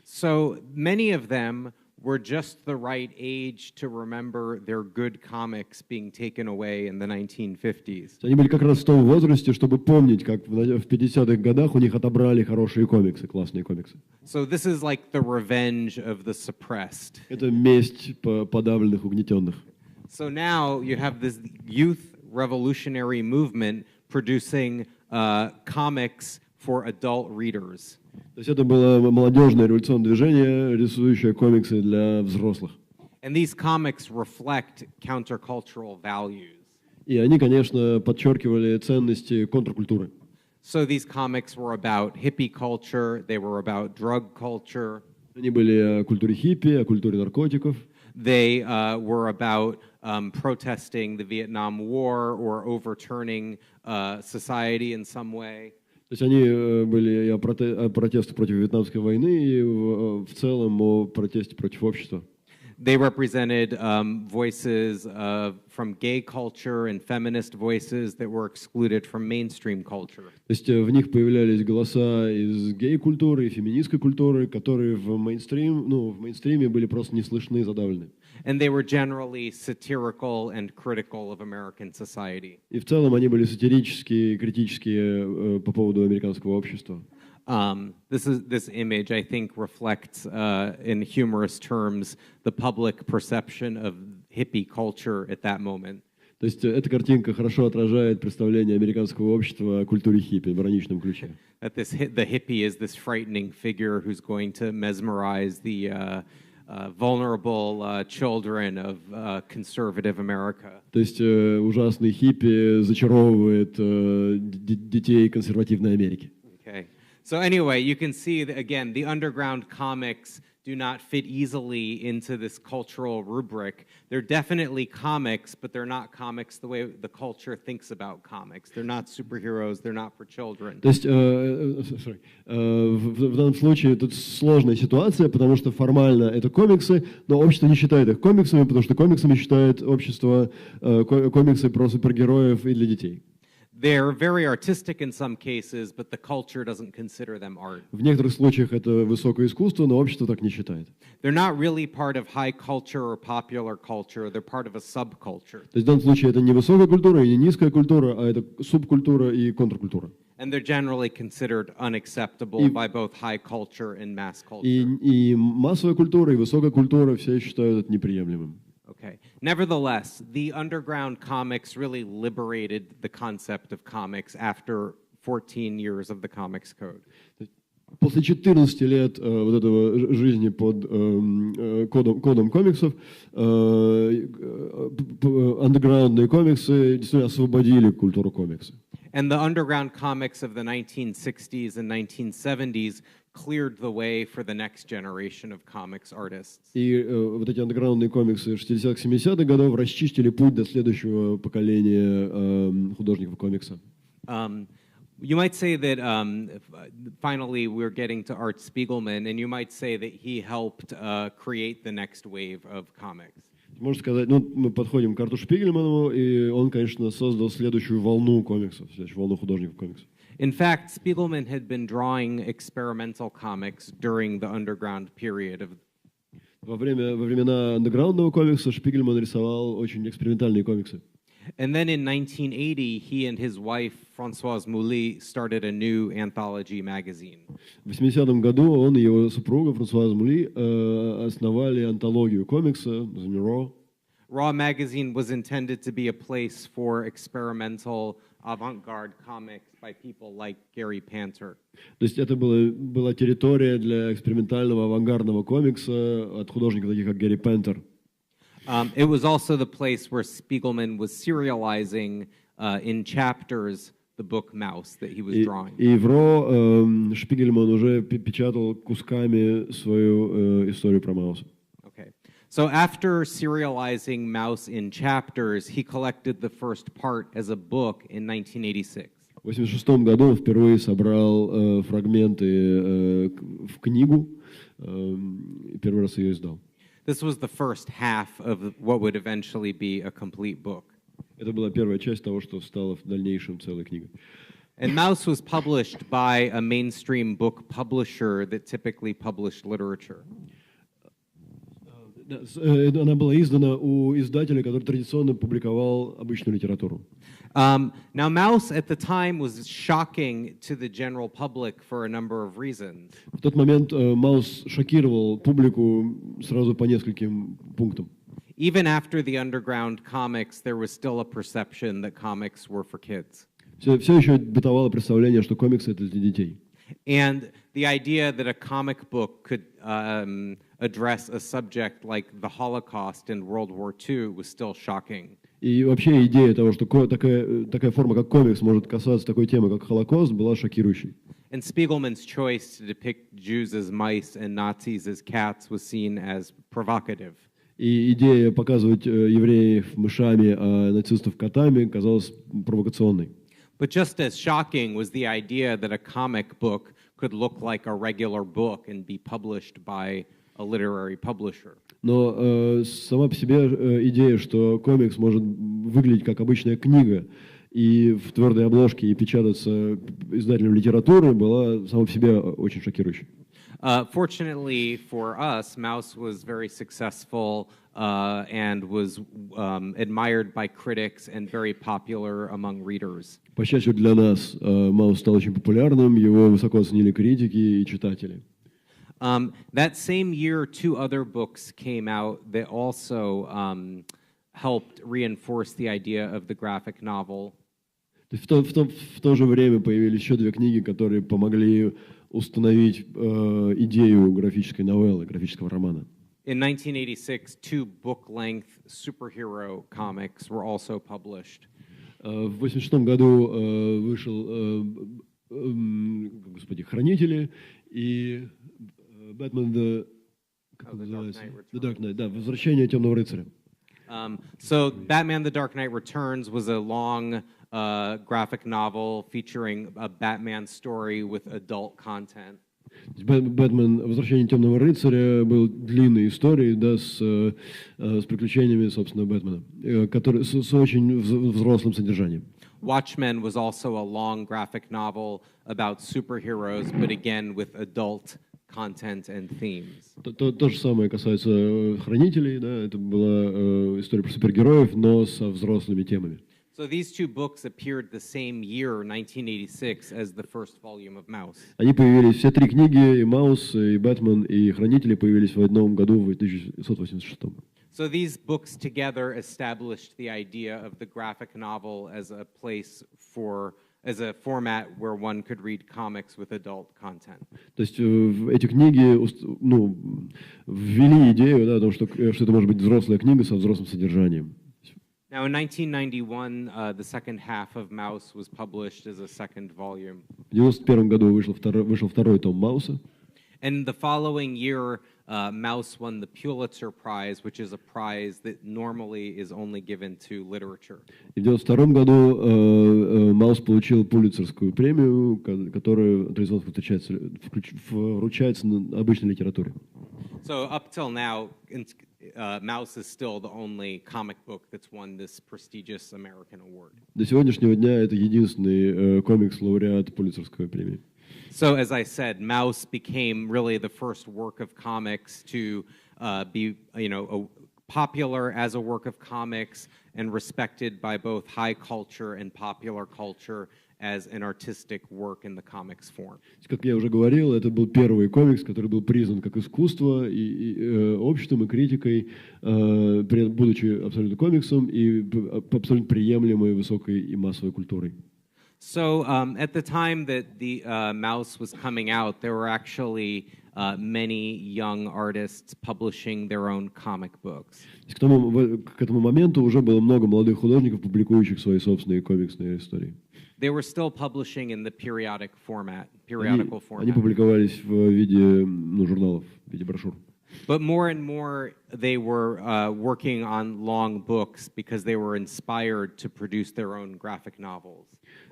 So many of them were just the right age to remember their good comics being taken away in the 1950s. Они были как раз в том возрасте, чтобы помнить, как в 50-х годах у них отобрали хорошие комиксы, классные комиксы. So this is like the revenge of the suppressed. Это месть подавленных, угнетенных. So now you have this youth revolutionary movement producing comics for adult readers. То есть это было молодежное революционное движение, рисующее комиксы для взрослых. And these comics reflect countercultural values. И они, конечно, подчеркивали ценности контркультуры. So these comics were about hippie culture, they were about drug culture. Они были о культуре хиппи, о культуре наркотиков. They were about protesting the Vietnam War or overturning society in some way. То есть они были и о протестах против Вьетнамской войны, и в целом о протесте против общества. They represented voices from gay culture and feminist voices that were excluded from mainstream culture. То есть в них появлялись голоса из гей-культуры и феминистской культуры, которые в мейнстриме были просто не слышны, задавлены. And they were generally satirical and critical of American society. И в целом они были сатирические и критические по поводу американского общества. This image, I think, reflects, in humorous terms, the public perception of hippie culture at that moment. То есть эта картинка хорошо отражает представление американского общества о культуре хиппи в ироничном ключе. That the hippie is this frightening figure who's going to mesmerize the vulnerable children of conservative America. То есть ужасный хиппи зачаровывает детей консервативной Америки. Okay. So anyway, you can see that, again, the underground comics do not fit easily into this cultural rubric. They're definitely comics, but they're not comics the way the culture thinks about comics. They're not superheroes, they're not for children. То есть в данном случае тут сложная ситуация, потому что формально это комиксы, но общество не считает их комиксами, потому что комиксами считает общество комиксы про супергероев и для детей. They're very artistic in some cases, but the culture doesn't consider them art. В некоторых случаях это высокое искусство, но общество так не считает. They're not really part of high culture or popular culture. They're part of a subculture. То есть в данном случае это не высокая культура и не низкая культура, а это субкультура и контркультура. And they're generally considered unacceptable by both high culture and mass culture. И массовая культура, и высокая культура все считают это неприемлемым. Okay. Nevertheless, the underground comics really liberated the concept of comics after 14 years of the Comics Code. После 14 лет вот этого жизни под кодом комиксов, андеграундные комиксы действительно освободили культуру комикса. And the underground comics of the 1960s and 1970s cleared the way for the next generation of comics artists. И вот эти андеграундные комиксы 60-х, 70-х годов расчистили путь до следующего поколения художников комикса. You might say that finally we're getting to Art Spiegelman, and you might say that he helped create the next wave of comics. Можно сказать, мы подходим к Арту Шпигельману, и он, конечно, создал следующую волну комиксов, следующую волну художников комиксов. In fact, Spiegelman had been drawing experimental comics during the underground period of. Во времена андеграундного комикса Шпигельман рисовал очень экспериментальные комиксы. And then in 1980, he and his wife, Françoise Mouly, started a new anthology magazine. В 80-м году он и его супруга Франсуаз Мули основали антологию комикса Raw. Raw magazine was intended to be a place for experimental avant-garde comics by people like Gary Panter. То есть это была территория для экспериментального авангардного комикса от художников таких как Гэри Пентер. It was also the place where Spiegelman was serializing in chapters the book Mouse that he was drawing. И в Raw Шпигельман уже печатал кусками свою историю про Мауса. Okay. So after serializing Mouse in chapters, he collected the first part as a book in 1986. В 1986 году он впервые собрал фрагменты в книгу, и первый раз ее издал. This was the first half of what would eventually be a complete book. Это была первая часть того, что стало в дальнейшем целой книгой. And Mouse was published by a mainstream book publisher that typically published literature. Она была издана у издателя, который традиционно публиковал обычную литературу. Now, Mouse at the time was shocking to the general public for a number of reasons. В тот момент Маус шокировал публику сразу по нескольким пунктам. Even after the underground comics, there was still a perception that comics were for kids. Все еще бытовало представление, что комиксы — это для детей. And the idea that a comic book could address a subject like the Holocaust and World War II was still shocking. И вообще идея того, что такая форма, как комикс, может касаться такой темы, как Холокост, была шокирующей. And Spiegelman's choice to depict Jews as mice and Nazis as cats was seen as provocative. И идея показывать евреев мышами, а нацистов котами казалась провокационной. But just as shocking was the idea that a comic book could look like a regular book and be published by a literary publisher. Но сама по себе идея, что комикс может выглядеть как обычная книга и в твердой обложке и печататься издателем литературы, была сама по себе очень шокирующей. Fortunately for us, Mouse was very successful and was admired by critics and very popular among readers. По счастью для нас, Маус стал очень популярным, его высоко оценили критики и читатели. That same year, two other books came out that also helped reinforce the idea of the graphic novel. В то же время появились еще две книги, которые помогли установить идею графической новеллы, графического романа. In 1986, two book-length superhero comics were also published. В 1986 году вышел «Хранители» и «Бэтмен The Dark Knight», да, «Возвращение темного рыцаря». So Batman: The Dark Knight Returns was a long graphic novel featuring a Batman story with adult content. «Бэтмен. Возвращение темного рыцаря» был длинной историей, да, с приключениями, собственно, Бэтмена, который с очень взрослым содержанием. Watchmen was also a long graphic novel about superheroes, but again with adult content and themes. То же самое касается «Хранителей», да, это была история про супергероев, но со взрослыми темами. So these two books appeared the same year, 1986, as the first volume of Mouse. Они появились, все три книги, и «Маус», и «Бэтмен», и «Хранители» появились в одном году, в 1986. So these books together established the idea of the graphic novel as a place for, as a format where one could read comics with adult content. То есть эти книги, ну, ввели идею, да, о том, что это может быть взрослая книга со взрослым содержанием. Now, in 1991, the second half of Mouse was published as a second volume. В 1991 году вышел второй том «Мауса». And the following year, Mouse won the Pulitzer Prize, which is a prize that normally is only given to literature. И в 1992 году Маус получил Пулитцерскую премию, которая традиционно вручается на обычной литературе. So up till now, Mouse is still the only comic book that's won this prestigious American award. До сегодняшнего дня это единственный комикс-лауреат Пулитцерской премии. So, as I said, Mouse became really the first work of comics to be, popular as a work of comics and respected by both high culture and popular culture as an artistic work in the comics form. Как я уже говорил, это был первый комикс, который был признан как искусство и обществом, и критикой, будучи абсолютно комиксом и абсолютно приемлемой высокой и массовой культурой. So at the time that the Mouse was coming out, there were actually many young artists publishing their own comic books. К этому моменту уже было много молодых художников, публикующих свои собственные комиксные истории. They were still publishing in the periodical format. Они публиковались в виде журналов, в виде брошюр. But more and more, they were working on long books because they were inspired to produce their own graphic novels.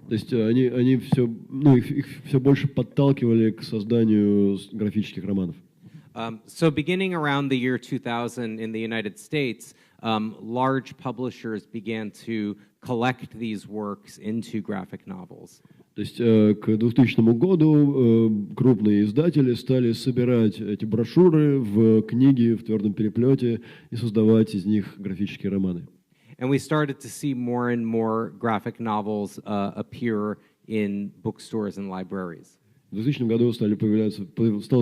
То есть они все, ну, их все больше подталкивали к созданию графических романов. So beginning around the year 2000 in the United States, large publishers began to collect these works into graphic novels. То есть к 2000 году крупные издатели стали собирать эти брошюры в книги в твердом переплете и создавать из них графические романы. And we started to see more and more graphic novels appear in bookstores and libraries. В 2000 году стало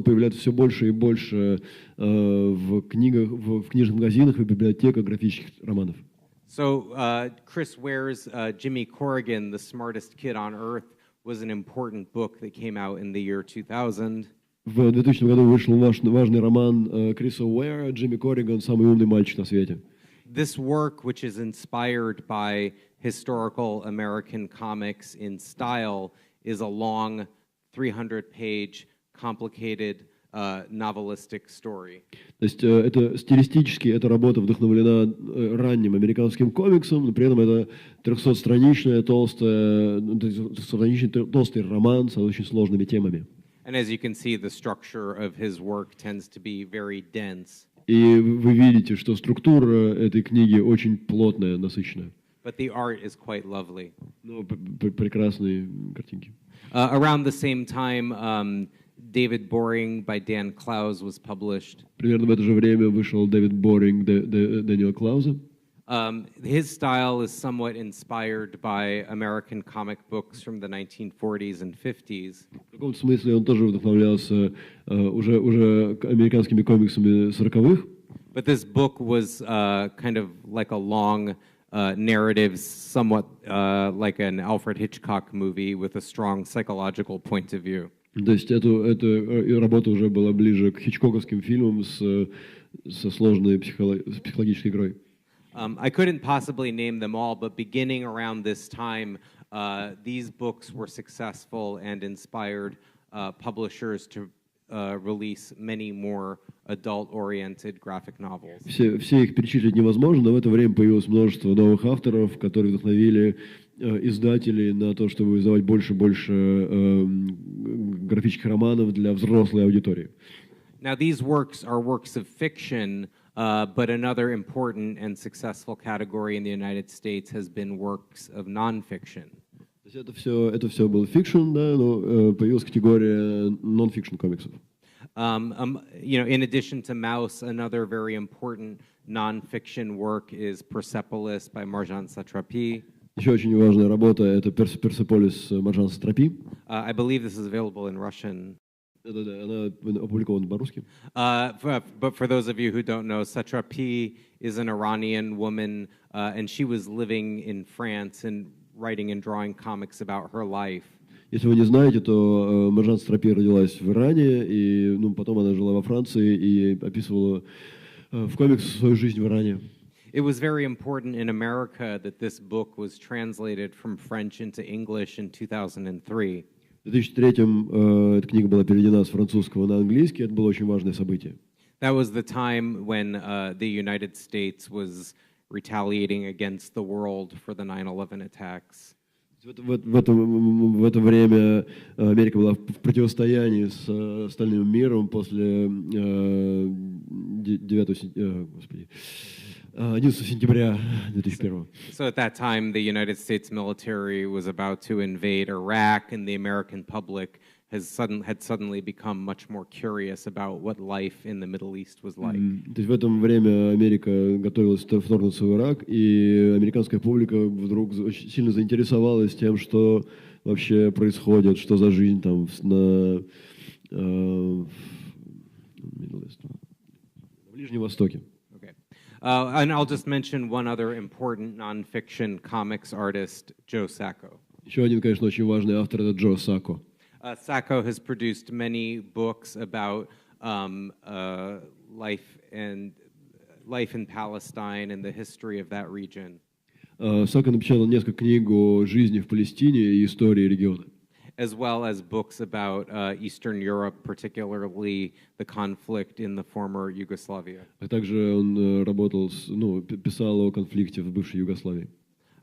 появляться все больше и больше в книжных магазинах и библиотеках графических романов. So Chris Ware's Jimmy Corrigan, The Smartest Kid on Earth, was an important book that came out in the year 2000. В 2000 году вышел важный роман Криса Уэра «Джимми Корриган. Самый умный мальчик на свете». This work, which is inspired by historical American comics in style, is a long 300-page, complicated novelistic story. То есть это стилистически эта работа вдохновлена ранним американским комиксом, но при этом это 300-страничный толстый роман с очень сложными темами. And as you can see, the structure of his work tends to be very dense. И вы видите, что структура этой книги очень плотная, насыщенная. But the art is quite lovely. Ну, прекрасные картинки. Around the same time, David Boring by Dan Clowes was published. Примерно в это же время вышел Дэвид Боринг Дэниела Клауза. His style is somewhat inspired by American comic books from the 1940s and 50s. В каком-то смысле он тоже вдохновлялся уже американскими комиксами 40-х. But this book was kind of like a long narrative, somewhat like an Alfred Hitchcock movie with a strong psychological point of view. То есть эта работа уже была ближе к хичкоковским фильмам со сложной психологической игрой. I couldn't possibly name them all, but beginning around this time, these books were successful and inspired publishers to release many more adult-oriented graphic novels. Все их перечислить невозможно, но в это время появилось множество новых авторов, которые вдохновили издателей на то, чтобы издавать больше и больше графических романов для взрослой аудитории. Now, these works are works of fiction, but another important and successful category in the United States has been works of nonfiction. То есть это все был фикшн, да, но появилась категория non-fiction комиксов. You know, in addition to Mouse, another very important nonfiction work is Persepolis by Marjane Satrapi. Еще очень важная работа — это Persepolis Маржан Сатрапи. I believe this is available in Russian. Да, она опубликована по-русски. But for those of you who don't know, Satrapi is an Iranian woman, and she was living in France and writing and drawing comics about her life. Если вы не знаете, то Маржан Сатрапи родилась в Иране, и потом она жила во Франции и описывала в комиксах свою жизнь в Иране. It was very important in America that this book was translated from French into English in 2003. В 2003-м эта книга была переведена с французского на английский. Это было очень важное событие. That was the time when the United States was retaliating against the world for the 9/11 attacks. В это время Америка была в противостоянии с остальным миром после 11 сентября 2001. So at that time, the United States military was about to invade Iraq, and the American public had suddenly become much more curious about what life in the Middle East was like. То есть в это время Америка готовилась вторгнуться в Ирак, и американская публика вдруг очень сильно заинтересовалась тем, что вообще происходит, что за жизнь там на Ближнем Востоке. And I'll just mention one other important nonfiction comics artist, Joe Sacco. Еще один, конечно, очень важный автор — это Джо Сакко. Sacco has produced many books about life in Palestine and the history of that region. Сакко напечатал несколько книг о жизни в Палестине и истории региона. As well as books about Eastern Europe, particularly the conflict in the former Yugoslavia. А также он писал о конфликте в бывшей Югославии.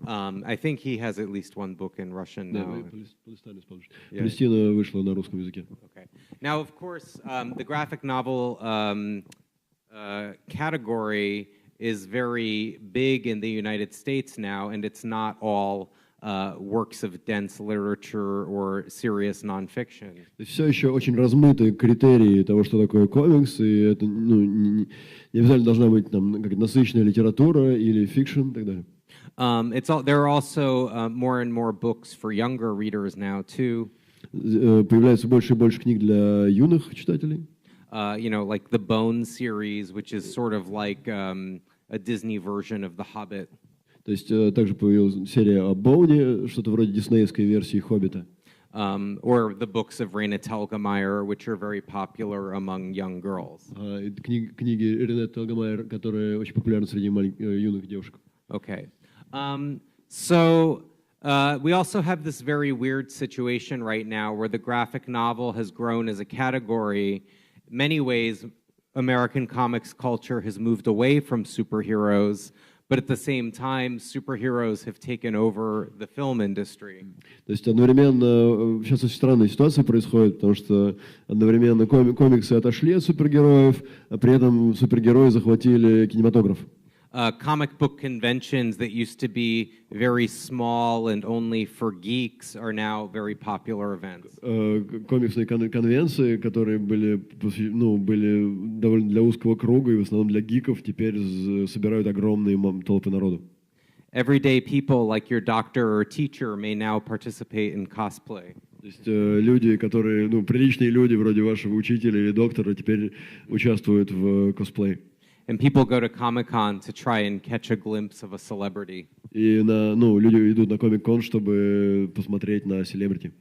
I think he has at least one book in Russian now. Yeah. Палестина вышла на русском языке. Okay. Now, of course, the graphic novel category is very big in the United States now, and it's not all works of dense literature or serious nonfiction. Все еще очень размытые критерии того, что такое комикс, и это не обязательно должна быть там как насыщенная литература или фикшн и так далее. There are also more and more books for younger readers now too. Появляется больше и больше книг для юных читателей. You know, like the Bone series, which is sort of like a Disney version of The Hobbit. То есть также появилась серия о Боуне, что-то вроде диснеевской версии «Хоббита». Or the books of Raina Telgemeier, which are very popular among young girls. Книги Рене Телгемайер, которые очень популярны среди юных девушек. Okay. So we also have this very weird situation right now where the graphic novel has grown as a category. In many ways, American comics culture has moved away from superheroes, but at the same time, superheroes have taken over the film industry. То есть одновременно сейчас очень странная ситуация происходит, потому что одновременно комиксы отошли от супергероев, а при этом супергерои захватили кинематограф. Comic book conventions that used to be very small and only for geeks are now very popular events. Комиксные конвенции, которые были довольно для узкого круга и в основном для гиков, теперь собирают огромные толпы народу. Everyday people like your doctor or teacher may now participate in cosplay. То есть люди, которые, приличные люди вроде вашего учителя или доктора, теперь участвуют в косплее. And people go to Comic-Con to try and catch a glimpse of a celebrity. И люди идут на Комик-Кон, чтобы посмотреть на селебрити.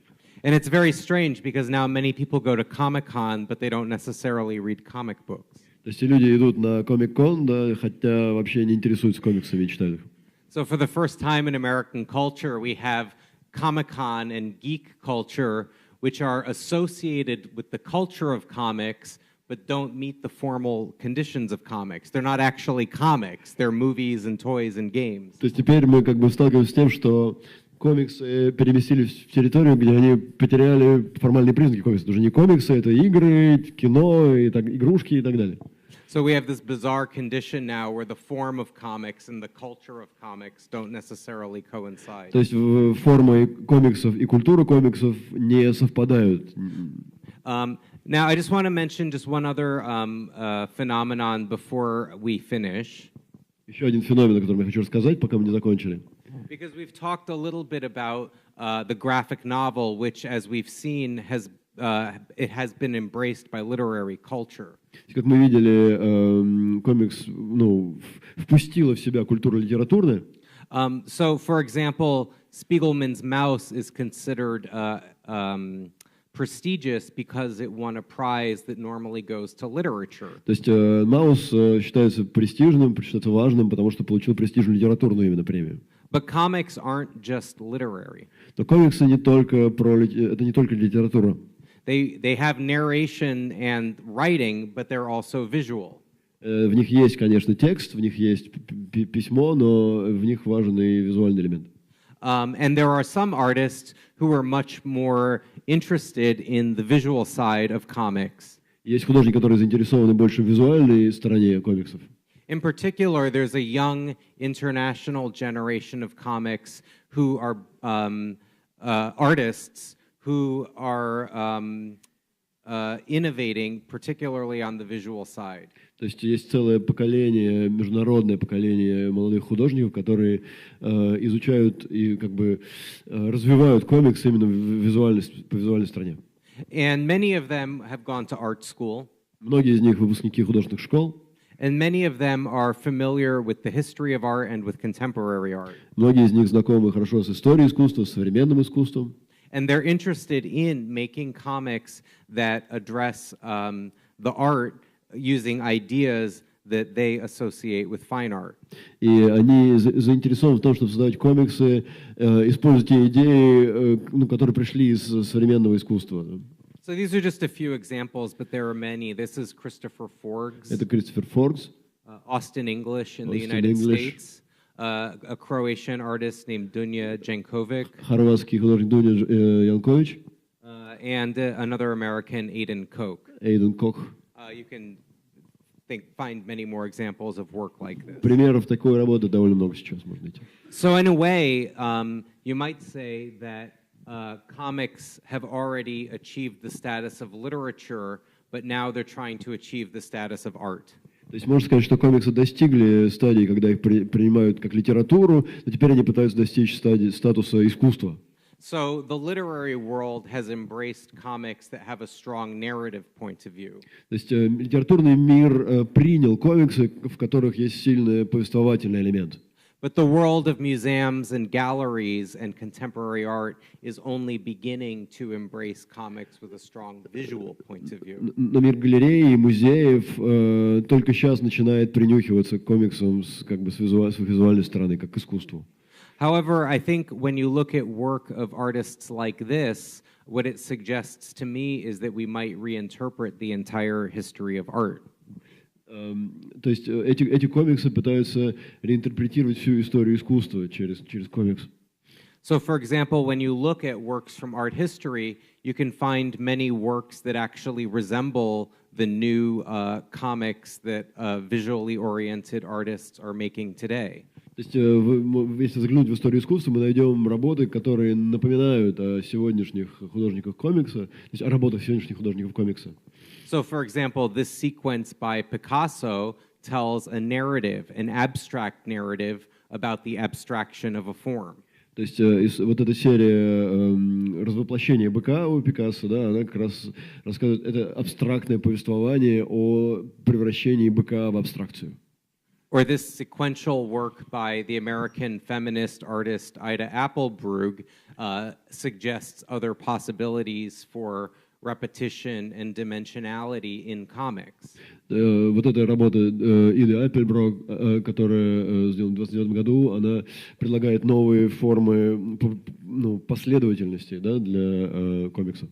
And it's very strange because now many people go to Comic-Con, but they don't necessarily read comic books. То есть люди идут на Комик-Кон, да, хотя вообще не интересуются комиксами и читают их. So for the first time in American culture, we have Comic-Con and geek culture, which are associated with the culture of comics, but don't meet the formal conditions of comics. They're not actually comics. They're movies and toys and games. То есть теперь мы как бы сталкиваемся с тем, что комиксы переместились в территорию, где они потеряли формальные признаки комиксов. Это уже не комиксы, это игры, кино, игрушки и так далее. So we have this bizarre condition now where the form of comics and the culture of comics don't necessarily coincide. То есть форма комиксов и культура комиксов не совпадают. Now, I just want to mention just one other phenomenon before we finish. Еще один феномен, о котором я хочу рассказать, пока мы не закончили. Because we've talked a little bit about the graphic novel, which, as we've seen, it has been embraced by literary culture. Как мы видели, комикс, впустила в себя культуру литературную. So, for example, Spiegelman's Mouse is considered prestigious because it won a prize that normally goes to literature. То есть Маус считается престижным, считается важным, потому что получил престижную литературную именно премию. But comics aren't just literary. Но комиксы не только это не только литература. They have narration and writing, but they're also visual. В них есть, конечно, текст, в них есть письмо, но в них важен и визуальный элемент. And there are some artists who are much more interested in the visual side of comics. Есть художники, которые заинтересованы больше в визуальной стороне комиксов. In particular, there's a young international generation of comics who are artists who are innovating, particularly on the visual side. То есть целое поколение, международное поколение молодых художников, которые изучают и как бы развивают комикс именно по визуальной стороне. And many of them have gone to art school. Многие из них выпускники художественных школ. And many of them are familiar with the history of art and with contemporary art. Многие из них знакомы хорошо с историей искусства, с современным искусством. And they're interested in making comics that address the art using ideas that they associate with fine art. И они заинтересованы в том, чтобы создавать комиксы, используя те идеи, которые пришли из современного искусства. So these are just a few examples, but there are many. This is Christopher Forgs. Это Кристофер Форгс. Austin English in the United States. a Croatian artist named Dunja Jankovic, хорватский художник Дуня Янкович, and another American, Aidan Koch. Эйден Кох. You can find many more examples of work like this. Примеров такой работы довольно много сейчас можно найти. So in a way, you might say that comics have already achieved the status of literature, but now they're trying to achieve the status of art. То есть можно сказать, что комиксы достигли стадии, когда их принимают как литературу, но теперь они пытаются достичь статуса искусства. So the literary world has embraced comics that have a strong narrative point of view. То есть литературный мир принял комиксы, в которых есть сильный повествовательный элемент. But the world of museums and galleries and contemporary art is only beginning to embrace comics with a strong visual point of view. Но мир галерей и музеев только сейчас начинает принюхиваться к комиксам с визуальной стороны, как к искусству. However, I think when you look at work of artists like this, what it suggests to me is that we might reinterpret the entire history of art. То есть эти комиксы пытаются реинтерпретировать всю историю искусства через комикс. So, for example, when you look at works from art history, you can find many works that actually resemble the new comics that visually oriented artists are making today. То есть, если заглянуть в историю искусства, мы найдем работы, которые напоминают о сегодняшних художниках комикса, то есть о работах сегодняшних художников комикса. So, for example, this sequence by Picasso tells a narrative, an abstract narrative about the abstraction of a form. То есть вот эта серия развоплощения быка у Пикассо, да, она как раз рассказывает это абстрактное повествование о превращении быка в абстракцию. Or this sequential work by the American feminist artist Ida Applebrug suggests other possibilities for repetition and dimensionality in comics. Вот эта работа Иды Аппельброг, которая сделана в 1929 году, она предлагает новые формы последовательности, да, для комикса.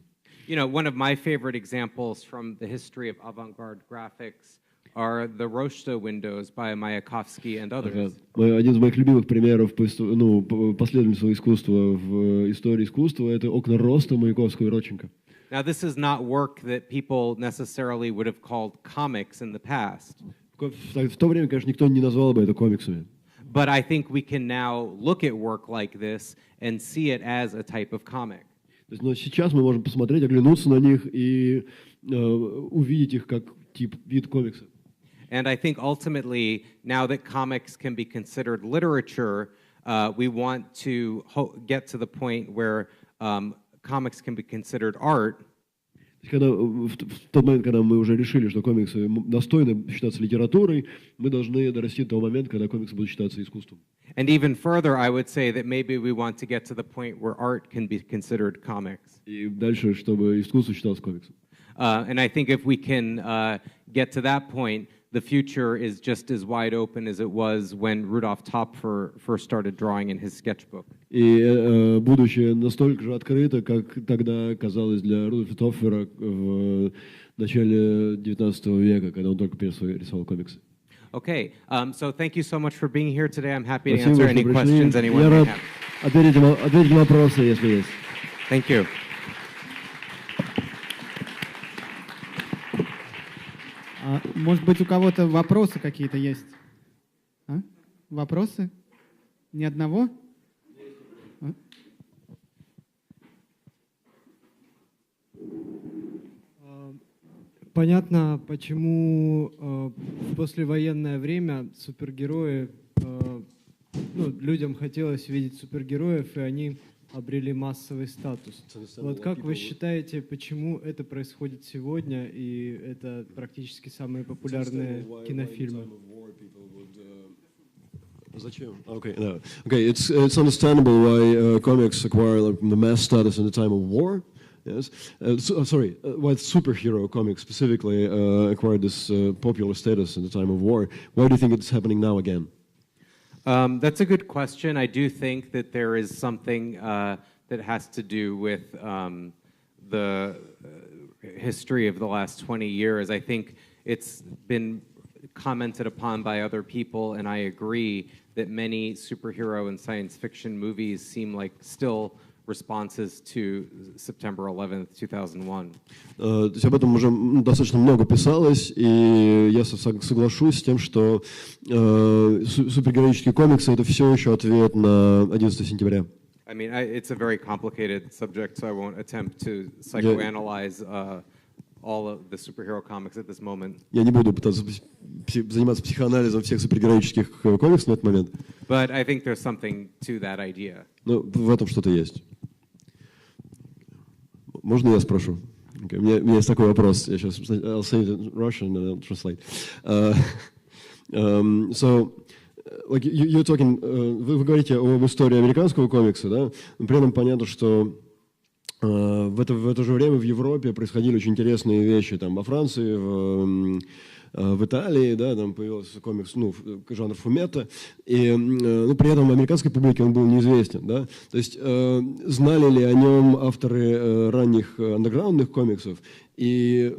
You know, one of my favorite examples from the history of avant-garde graphics are the Roshta windows by Mayakovsky and others. Один из моих любимых примеров последовательного искусства в истории искусства — это окна роста Маяковского и Родченко. Now, this is not work that people necessarily would have called comics in the past. В то время, конечно, никто не назвал бы это комиксами. But I think we can now look at work like this and see it as a type of comic. Но сейчас мы можем посмотреть, оглянуться на них и увидеть их как вид комикса. And I think ultimately, now that comics can be considered literature, we want to get to the point where comics can be considered art. В тот момент, когда мы уже решили, что комиксы достойны считаться литературой, мы должны дорасти до того момента, когда комиксы будут считаться искусством. And even further, I would say that maybe we want to get to the point where art can be considered comics. И дальше, чтобы искусство считалось комиксом. And I think if we can get to that point, the future is just as wide open as it was when Rudolf Topfer first started drawing in his sketchbook. И будущее настолько же открыто, как тогда казалось для Рудольфа Топфера в начале 19 века, когда он только рисовал комиксы. Okay, so thank you so much for being here today. I'm happy to answer any questions anyone Я may рад have. ответить на вопросы, если есть. Thank you. Может быть, у кого-то вопросы какие-то есть? Вопросы? Ни одного? Понятно, почему в послевоенное время супергерои, людям хотелось видеть супергероев, и они обрели массовый статус. Вот как вы считаете, почему это происходит сегодня, и это практически самые популярные кинофильмы? Okay, no. Okay, it's understandable why comics acquire the mass status in the time of war. Yes, why superhero comics specifically acquired this popular status in the time of war. Why do you think it's happening now again? That's a good question. I do think that there is something that has to do with the history of the last 20 years. I think it's been commented upon by other people, and I agree that many superhero and science fiction movies seem like still responses to September 11th, 2001. То есть об этом уже достаточно много писалось, и я соглашусь с тем, что супергероические комиксы — это все еще ответ на 11 сентября. I mean, it's a very complicated subject, so I won't attempt to psychoanalyze all of the superhero comics at this moment. Я не буду пытаться заниматься психоанализом всех супергероических комиксов на этот момент. But I think there's something to that idea. Но в этом что-то есть. Можно я спрошу? Okay. У меня есть такой вопрос. Я сейчас I'll say it in Russian and I'll translate. So, like you're talking, вы говорите об истории американского комикса, да? Но при этом понятно, что в это же время в Европе происходили очень интересные вещи. Там во Франции, в Италии, да, там появился комикс, жанр фумета, и при этом американской публике он был неизвестен, да. То есть знали ли о нем авторы ранних андерграундных комиксов? И,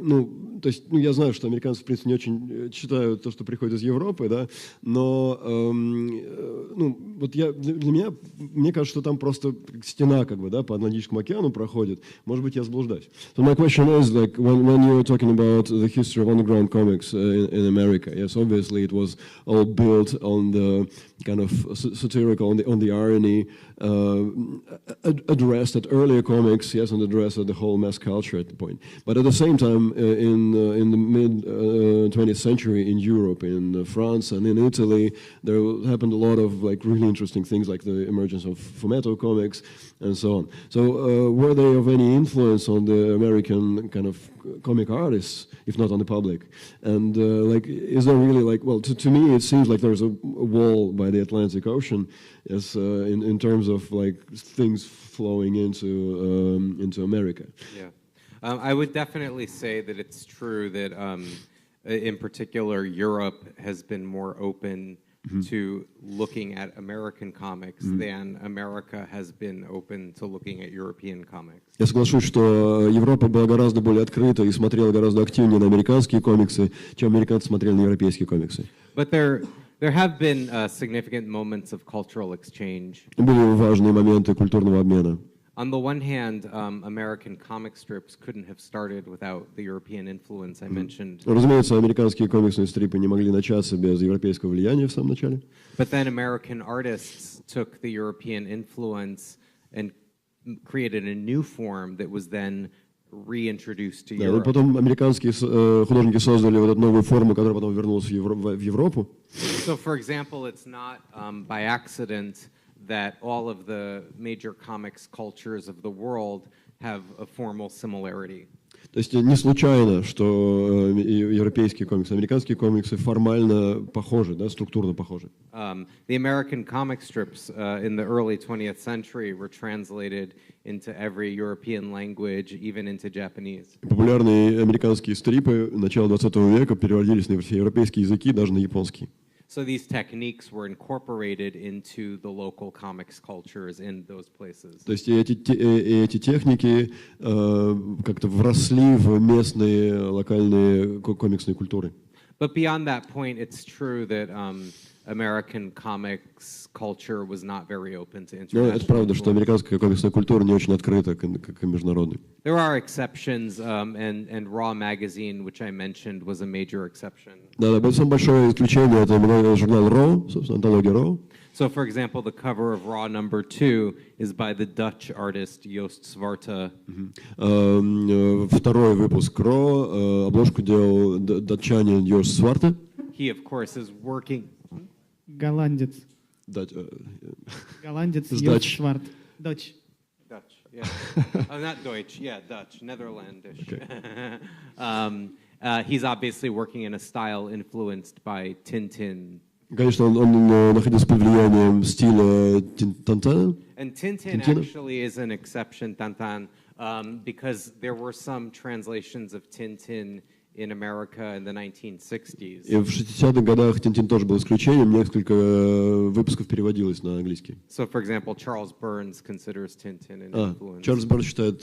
то есть, я знаю, что американцы, в принципе, не очень читают то, что приходит из Европы, да, но, вот для меня, мне кажется, что там просто стена, как бы, да, по Атлантическому океану проходит. Может быть, я заблуждаюсь. So my question is, like, when you're talking about the history of underground comics in America, yes, obviously it was all built on the kind of satirical, on the irony, addressed at earlier comics, yes, and addressed at the whole mass culture at the point. But at the same time, in the mid 20th century in Europe, in France and in Italy, there happened a lot of like really interesting things, like the emergence of fumetto comics and so on. So, were they of any influence on the American kind of comic artists, if not on the public? And like, is there really like, well, to me, it seems like there's a wall by the Atlantic Ocean, yes, in terms of like things flowing into America. Yeah. I would definitely say that it's true that, in particular, Europe has been more open to looking at American comics than America has been open to looking at European comics. Я соглашусь, что Европа была гораздо более открыта и смотрела гораздо активнее на американские комиксы, чем американцы смотрели на европейские комиксы. But there have been significant moments of cultural exchange. Были важные моменты культурного обмена. On the one hand, American comic strips couldn't have started without the European influence I mentioned. Разумеется, американские комиксные стрипы не могли начаться без европейского влияния в самом начале. But then American artists took the European influence and created a new form that was then reintroduced to Europe. Потом американские художники создали вот эту новую форму, которая потом вернулась в Европу. So, for example, it's not by accident that all of the major comics cultures of the world have a formal similarity. То есть не случайно, что европейские комиксы, американские комиксы формально похожи, да, структурно похожи. The American comic strips in the early 20th century were translated into every European language, even into Japanese. Популярные американские стрипы начала 20 века переводились на все европейские языки, даже на японский. So these techniques were incorporated into the local comics cultures in those places. То есть эти техники как-то вросли в местные локальные комиксные культуры. But beyond that point, it's true that American comics culture was not very open to international. Но это правда, что американская комиксная культура не очень открыта к международной. There are exceptions, and Raw magazine, which I mentioned, was a major exception. Да, самое большое исключение это журнал Raw, собственно, антология Raw. So, for example, the cover of Raw #2 is by the Dutch artist Joost Zwarte. Второй выпуск Raw, обложку делал датчанин Joost Zwarte. He, of course, is working. Голландец. Голландец Joost Zwarte. Dutch, yeah. Oh, not Deutsch, yeah, Dutch, Netherlandish. Okay. He's obviously working in a style influenced by Tintin. Конечно, он находился под влиянием стиля Тинтана. And Tintin actually is an exception, Tintin, because there were some translations of Tintin in America in the 1960s. И в 60-х годах Тинтин тоже был исключением, несколько выпусков переводилось на английский. So, for example, Charles Burns considers Tintin an influence. Чарльз Бернс считает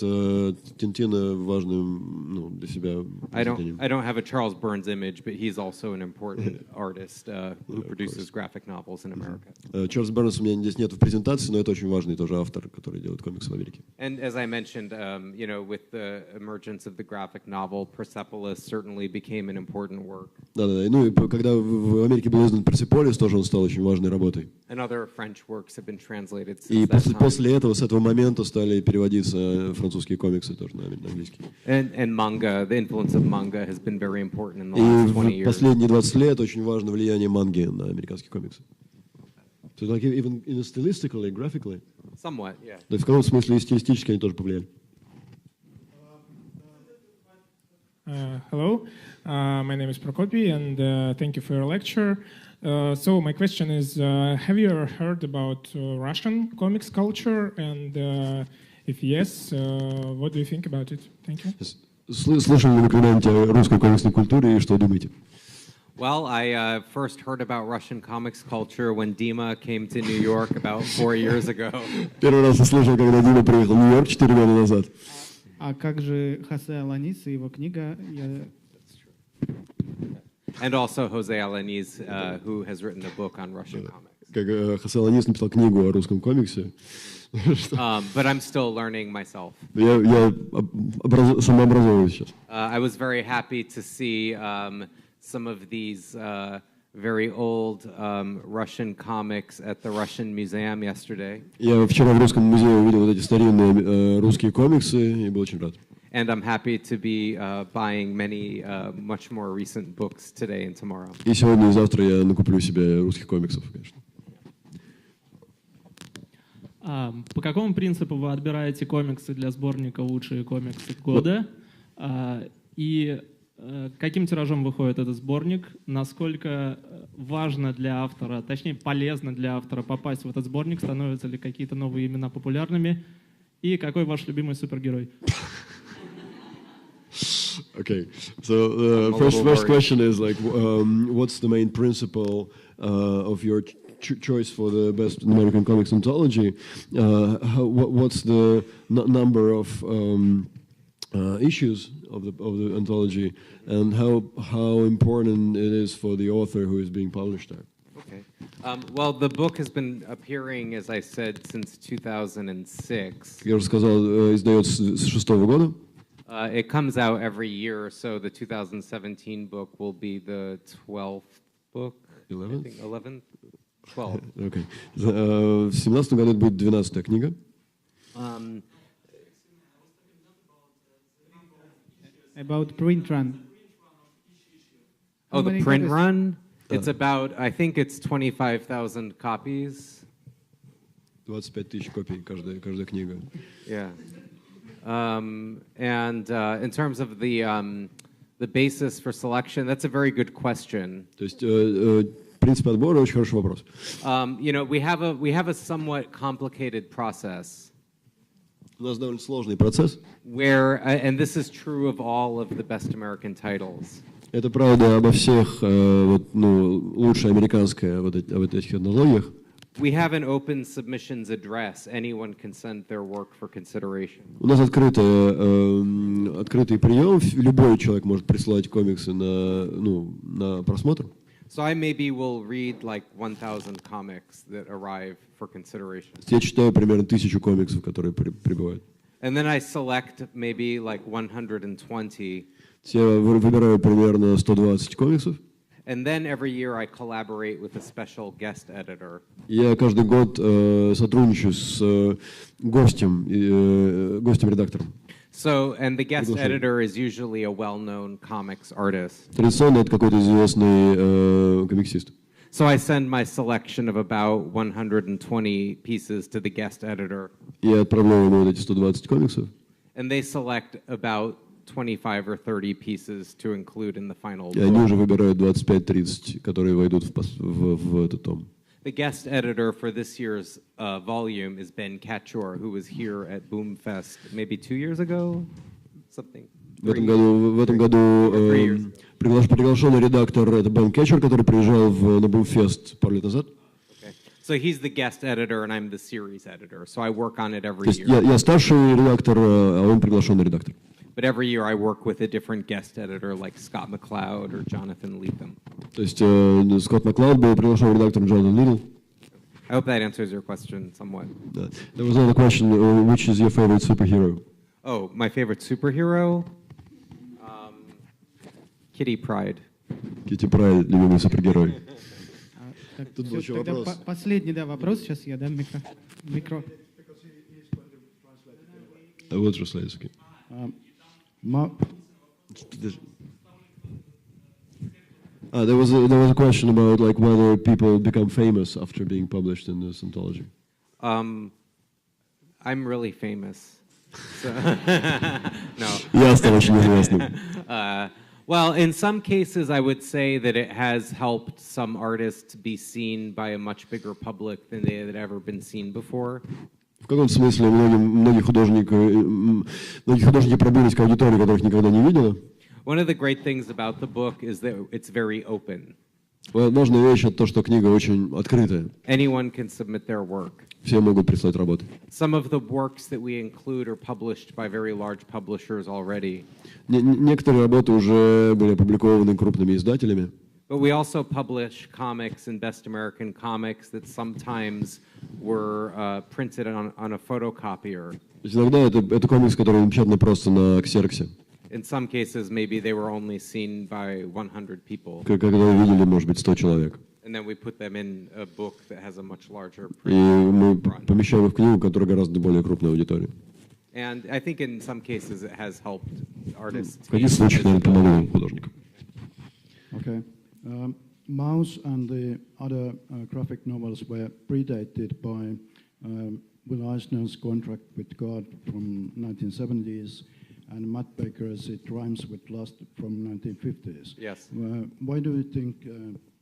Тинтина важным, ну, для себя произведением. I don't have a Charles Burns image, but he's also an important artist who produces graphic novels in America. Чарльз Бернс у меня здесь нет в презентации, но это очень важный тоже автор, который делает комиксы в Америке. And as I mentioned, you know, with the emergence of the graphic novel, Persepolis certainly became an important work. Да-да-да. Ну и когда в Америке был издан Persepolis, тоже он стал очень важной работой. And other French works have been translated since И that time. после этого, с этого момента стали переводиться французские комиксы тоже на английский. And manga, the influence of manga has been very important in the И last 20 в years. последние 20 лет очень важно влияние манги на американские комиксы. So like even stylistically, graphically. Somewhat, yeah. То есть в каком смысле и стилистически они тоже повлияли. Hello, my name is Prokopy, and thank you for your lecture. So my question is, have you ever heard about Russian comics culture? And if yes, what do you think about it? Thank you. Слышали ли вы когда-нибудь о русской комиксной культуре и что думаете? Well, I first heard about Russian comics culture when Dima came to New York about 4 years ago. Первый раз я слышал, когда Дима приехал в Нью-Йорк 4 года назад. А как же Хосе Аланис и его книга? And also Jose Alaniz, who has written a book on Russian comics. Как Хосе Аланис написал книгу о русском комиксе. But I'm still learning myself. Я самообразовываюсь сейчас. I was very happy to see some of these very old Russian comics at the Russian Museum yesterday. Я вчера в Русском музее увидел вот эти старинные русские комиксы и был очень рад. And I'm happy to be buying many much more recent books today and tomorrow. И сегодня и завтра я накуплю себе русских комиксов, конечно. По какому принципу вы отбираете комиксы для сборника «Лучшие комиксы года»? И каким тиражом выходит этот сборник? Насколько важно для автора, точнее полезно для автора попасть в этот сборник? Становятся ли какие-то новые имена популярными? И какой ваш любимый супергерой? Okay, so first question is like, what's the main principle of your choice for the best American comics anthology? What's the number of issues of the anthology, and how important it is for the author who is being published there? Okay. Well, the book has been appearing, as I said, since 2006. Как я уже сказал, издается с 2006 года. It comes out every year, so the 2017 book will be the 12th book. 11th? I think 11th? 12th. Okay. В 2017 году это будет 12-я книга. About print run. Oh, the print run? It's about, I think it's 25,000 copies. 25 тысяч копий каждая книга. Yeah. And in terms of the basis for selection, that's a very good question. То есть принцип отбора очень хороший вопрос. You know, we have a somewhat complicated process. У нас довольно сложный процесс. Where, and this is true of all of the best American titles. Это правда обо всех лучшее американское об этих анthologiях. We have an open submissions address. Anyone can send their work for consideration. У нас открытый прием. Любой человек может присылать комиксы на просмотр. So I maybe will read like 1,000 comics that arrive for consideration. Я читаю примерно 1000 комиксов, которые прибывают. And then I select maybe like 120. Я выбираю примерно 120 комиксов. And then every year I collaborate with a special guest editor. Я каждый год сотрудничаю с гостем-редактором. So, and the guest editor is usually a well-known comics artist. Традиционно это какой-то известный комиксист. So I send my selection of about 120 pieces to the guest editor. Я отправляю ему эти 120 комиксов. And they select about 25 or 30 pieces to include in the final И они book. уже выбирают 25-30, которые войдут в этот том. The guest editor for this year's volume is Ben Kachor, who was here at Bumfest maybe 2 years ago, something. В этом году приглашенный редактор это Бен Кетчер, который приезжал на Бумфест пару лет назад. So he's the guest editor and I'm the series editor. So I work on it every То есть year. я старший редактор, а он приглашенный редактор. But every year I work with a different guest editor like Scott McCloud or Jonathan Lethem. То есть Скотт Маклауд был приглашенным редактором Джонатан Лидл. I hope that answers your question somewhat. There was another question, which is your favorite superhero? Oh, my favorite superhero? Kitty Pryde. Китти Прайд, любимый супергерой. Тут был еще вопрос. Последний, да, вопрос. Сейчас я дам микро. Вот translates, okay. There was a question about like whether people become famous after being published in this anthology. I'm really famous. So no. Я стал очень известным. Well, in some cases, I would say that it has helped some artists be seen by a much bigger public than they had ever been seen before. В каком-то смысле многие художники пробились к аудитории, которых никогда не видела. One of the great things about the book is that it's very open. Важная вещь это то, что книга очень открытая. Anyone can submit their work. Все могут прислать работы. Some of the works that we include are published by very large publishers already. Некоторые работы уже были опубликованы крупными издателями. But we also publish comics in Best American Comics that sometimes were printed on a photocopier. Иногда это комикс, который напечатан просто на ксероксе. In some cases, maybe they were only seen by 100 people. Когда видели, может быть, 100 человек. And then we put them in a book that has a much larger И мы помещаем их в книгу, которая гораздо более крупная аудитория. And I think in some cases it has helped artists. В каких случаях, наверное, помогло художникам. Okay. Mouse and the other graphic novels were predated by Will Eisner's Contract with God from 1970s and Matt Baker's It Rhymes with Lust from 1950s. Yes. Why do you think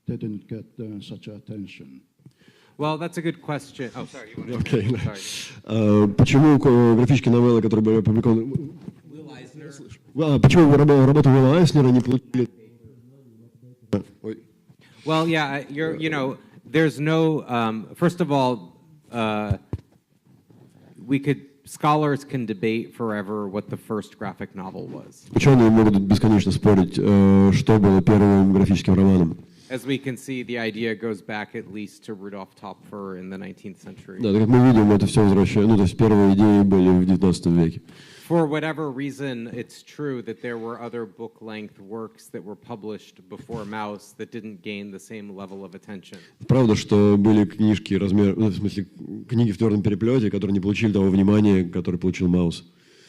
they didn't get such attention? Well, that's a good question. Oh, sorry. You want to... Okay. Sorry. Почему графические новеллы, которые были опубликованы... Почему работы Уилла Айснера не получили... Well, yeah, there's no, first of all, scholars can debate forever what the first graphic novel was. Ученые могут бесконечно спорить, что было первым графическим романом. As we can see, the idea goes back at least to Rudolf Topfer in the 19th century. Да, как мы видим, это все возвращается, то есть первые идеи были в 19 веке. For whatever reason, it's true that there were other book-length works that were published before Mouse that didn't gain the same level of attention. Правда, что были книжки в смысле книги в твердом переплете, которые не получили того внимания, которое получил Маус.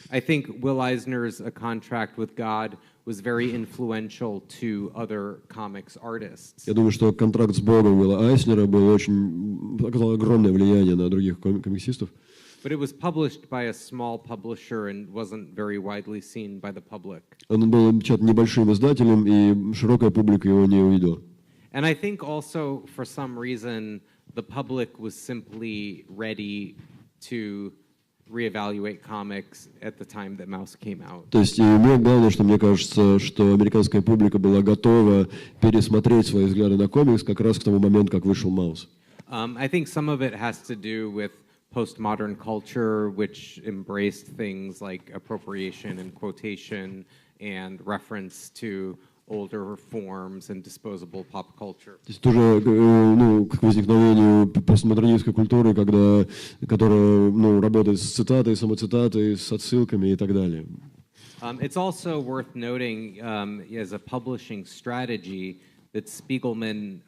I think Will Eisner's A Contract with God was very influential to other comics artists. Я думаю, что контракт с Богом Уилла Айснера оказал огромное влияние на других комиксистов. But it was published by a small publisher and wasn't very widely seen by the public. Он был напечатан небольшим издателем, и широкая публика его не увидела. And I think also, for some reason, the public was simply ready to reevaluate comics at the time that Mouse came out. То есть мне главное, что мне кажется, что американская публика была готова пересмотреть свои взгляды на комикс как раз к тому моменту, как вышел Маус. I think some of it has to do with postmodern culture, which embraced things like appropriation and quotation and reference to older forms and disposable pop culture. То есть тоже к возникновению постмодернистской культуры, которая работает с цитатой, самоцитатой, с отсылками и так далее. It's also worth noting as a publishing strategy that Spiegelman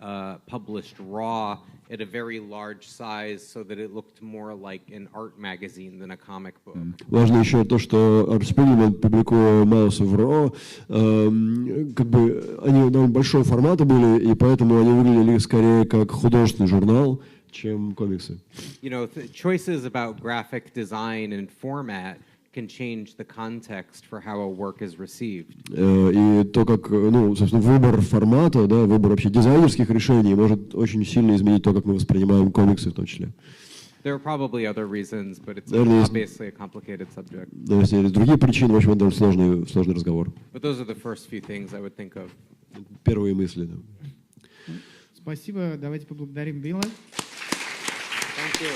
published Raw at a very large size so that it looked more like an art magazine than a comic book. Важно еще то, что Спиглман, публикуя Мауса в Raw, они довольно большого формата были, и поэтому они выглядели скорее как художественный журнал, чем комиксы. Choices about graphic design and format can change the context for how a work is received. И то, как, собственно, выбор формата, выбор вообще дизайнерских решений может очень сильно изменить то, как мы воспринимаем комиксы в том числе. There are probably other reasons, but it's Наверное, есть- obviously a complicated subject. Да, если есть другие причины, в общем, это довольно сложный разговор. But those are the first few things I would think of. Первые мысли. Да. Спасибо. Давайте поблагодарим Билла. Thank you.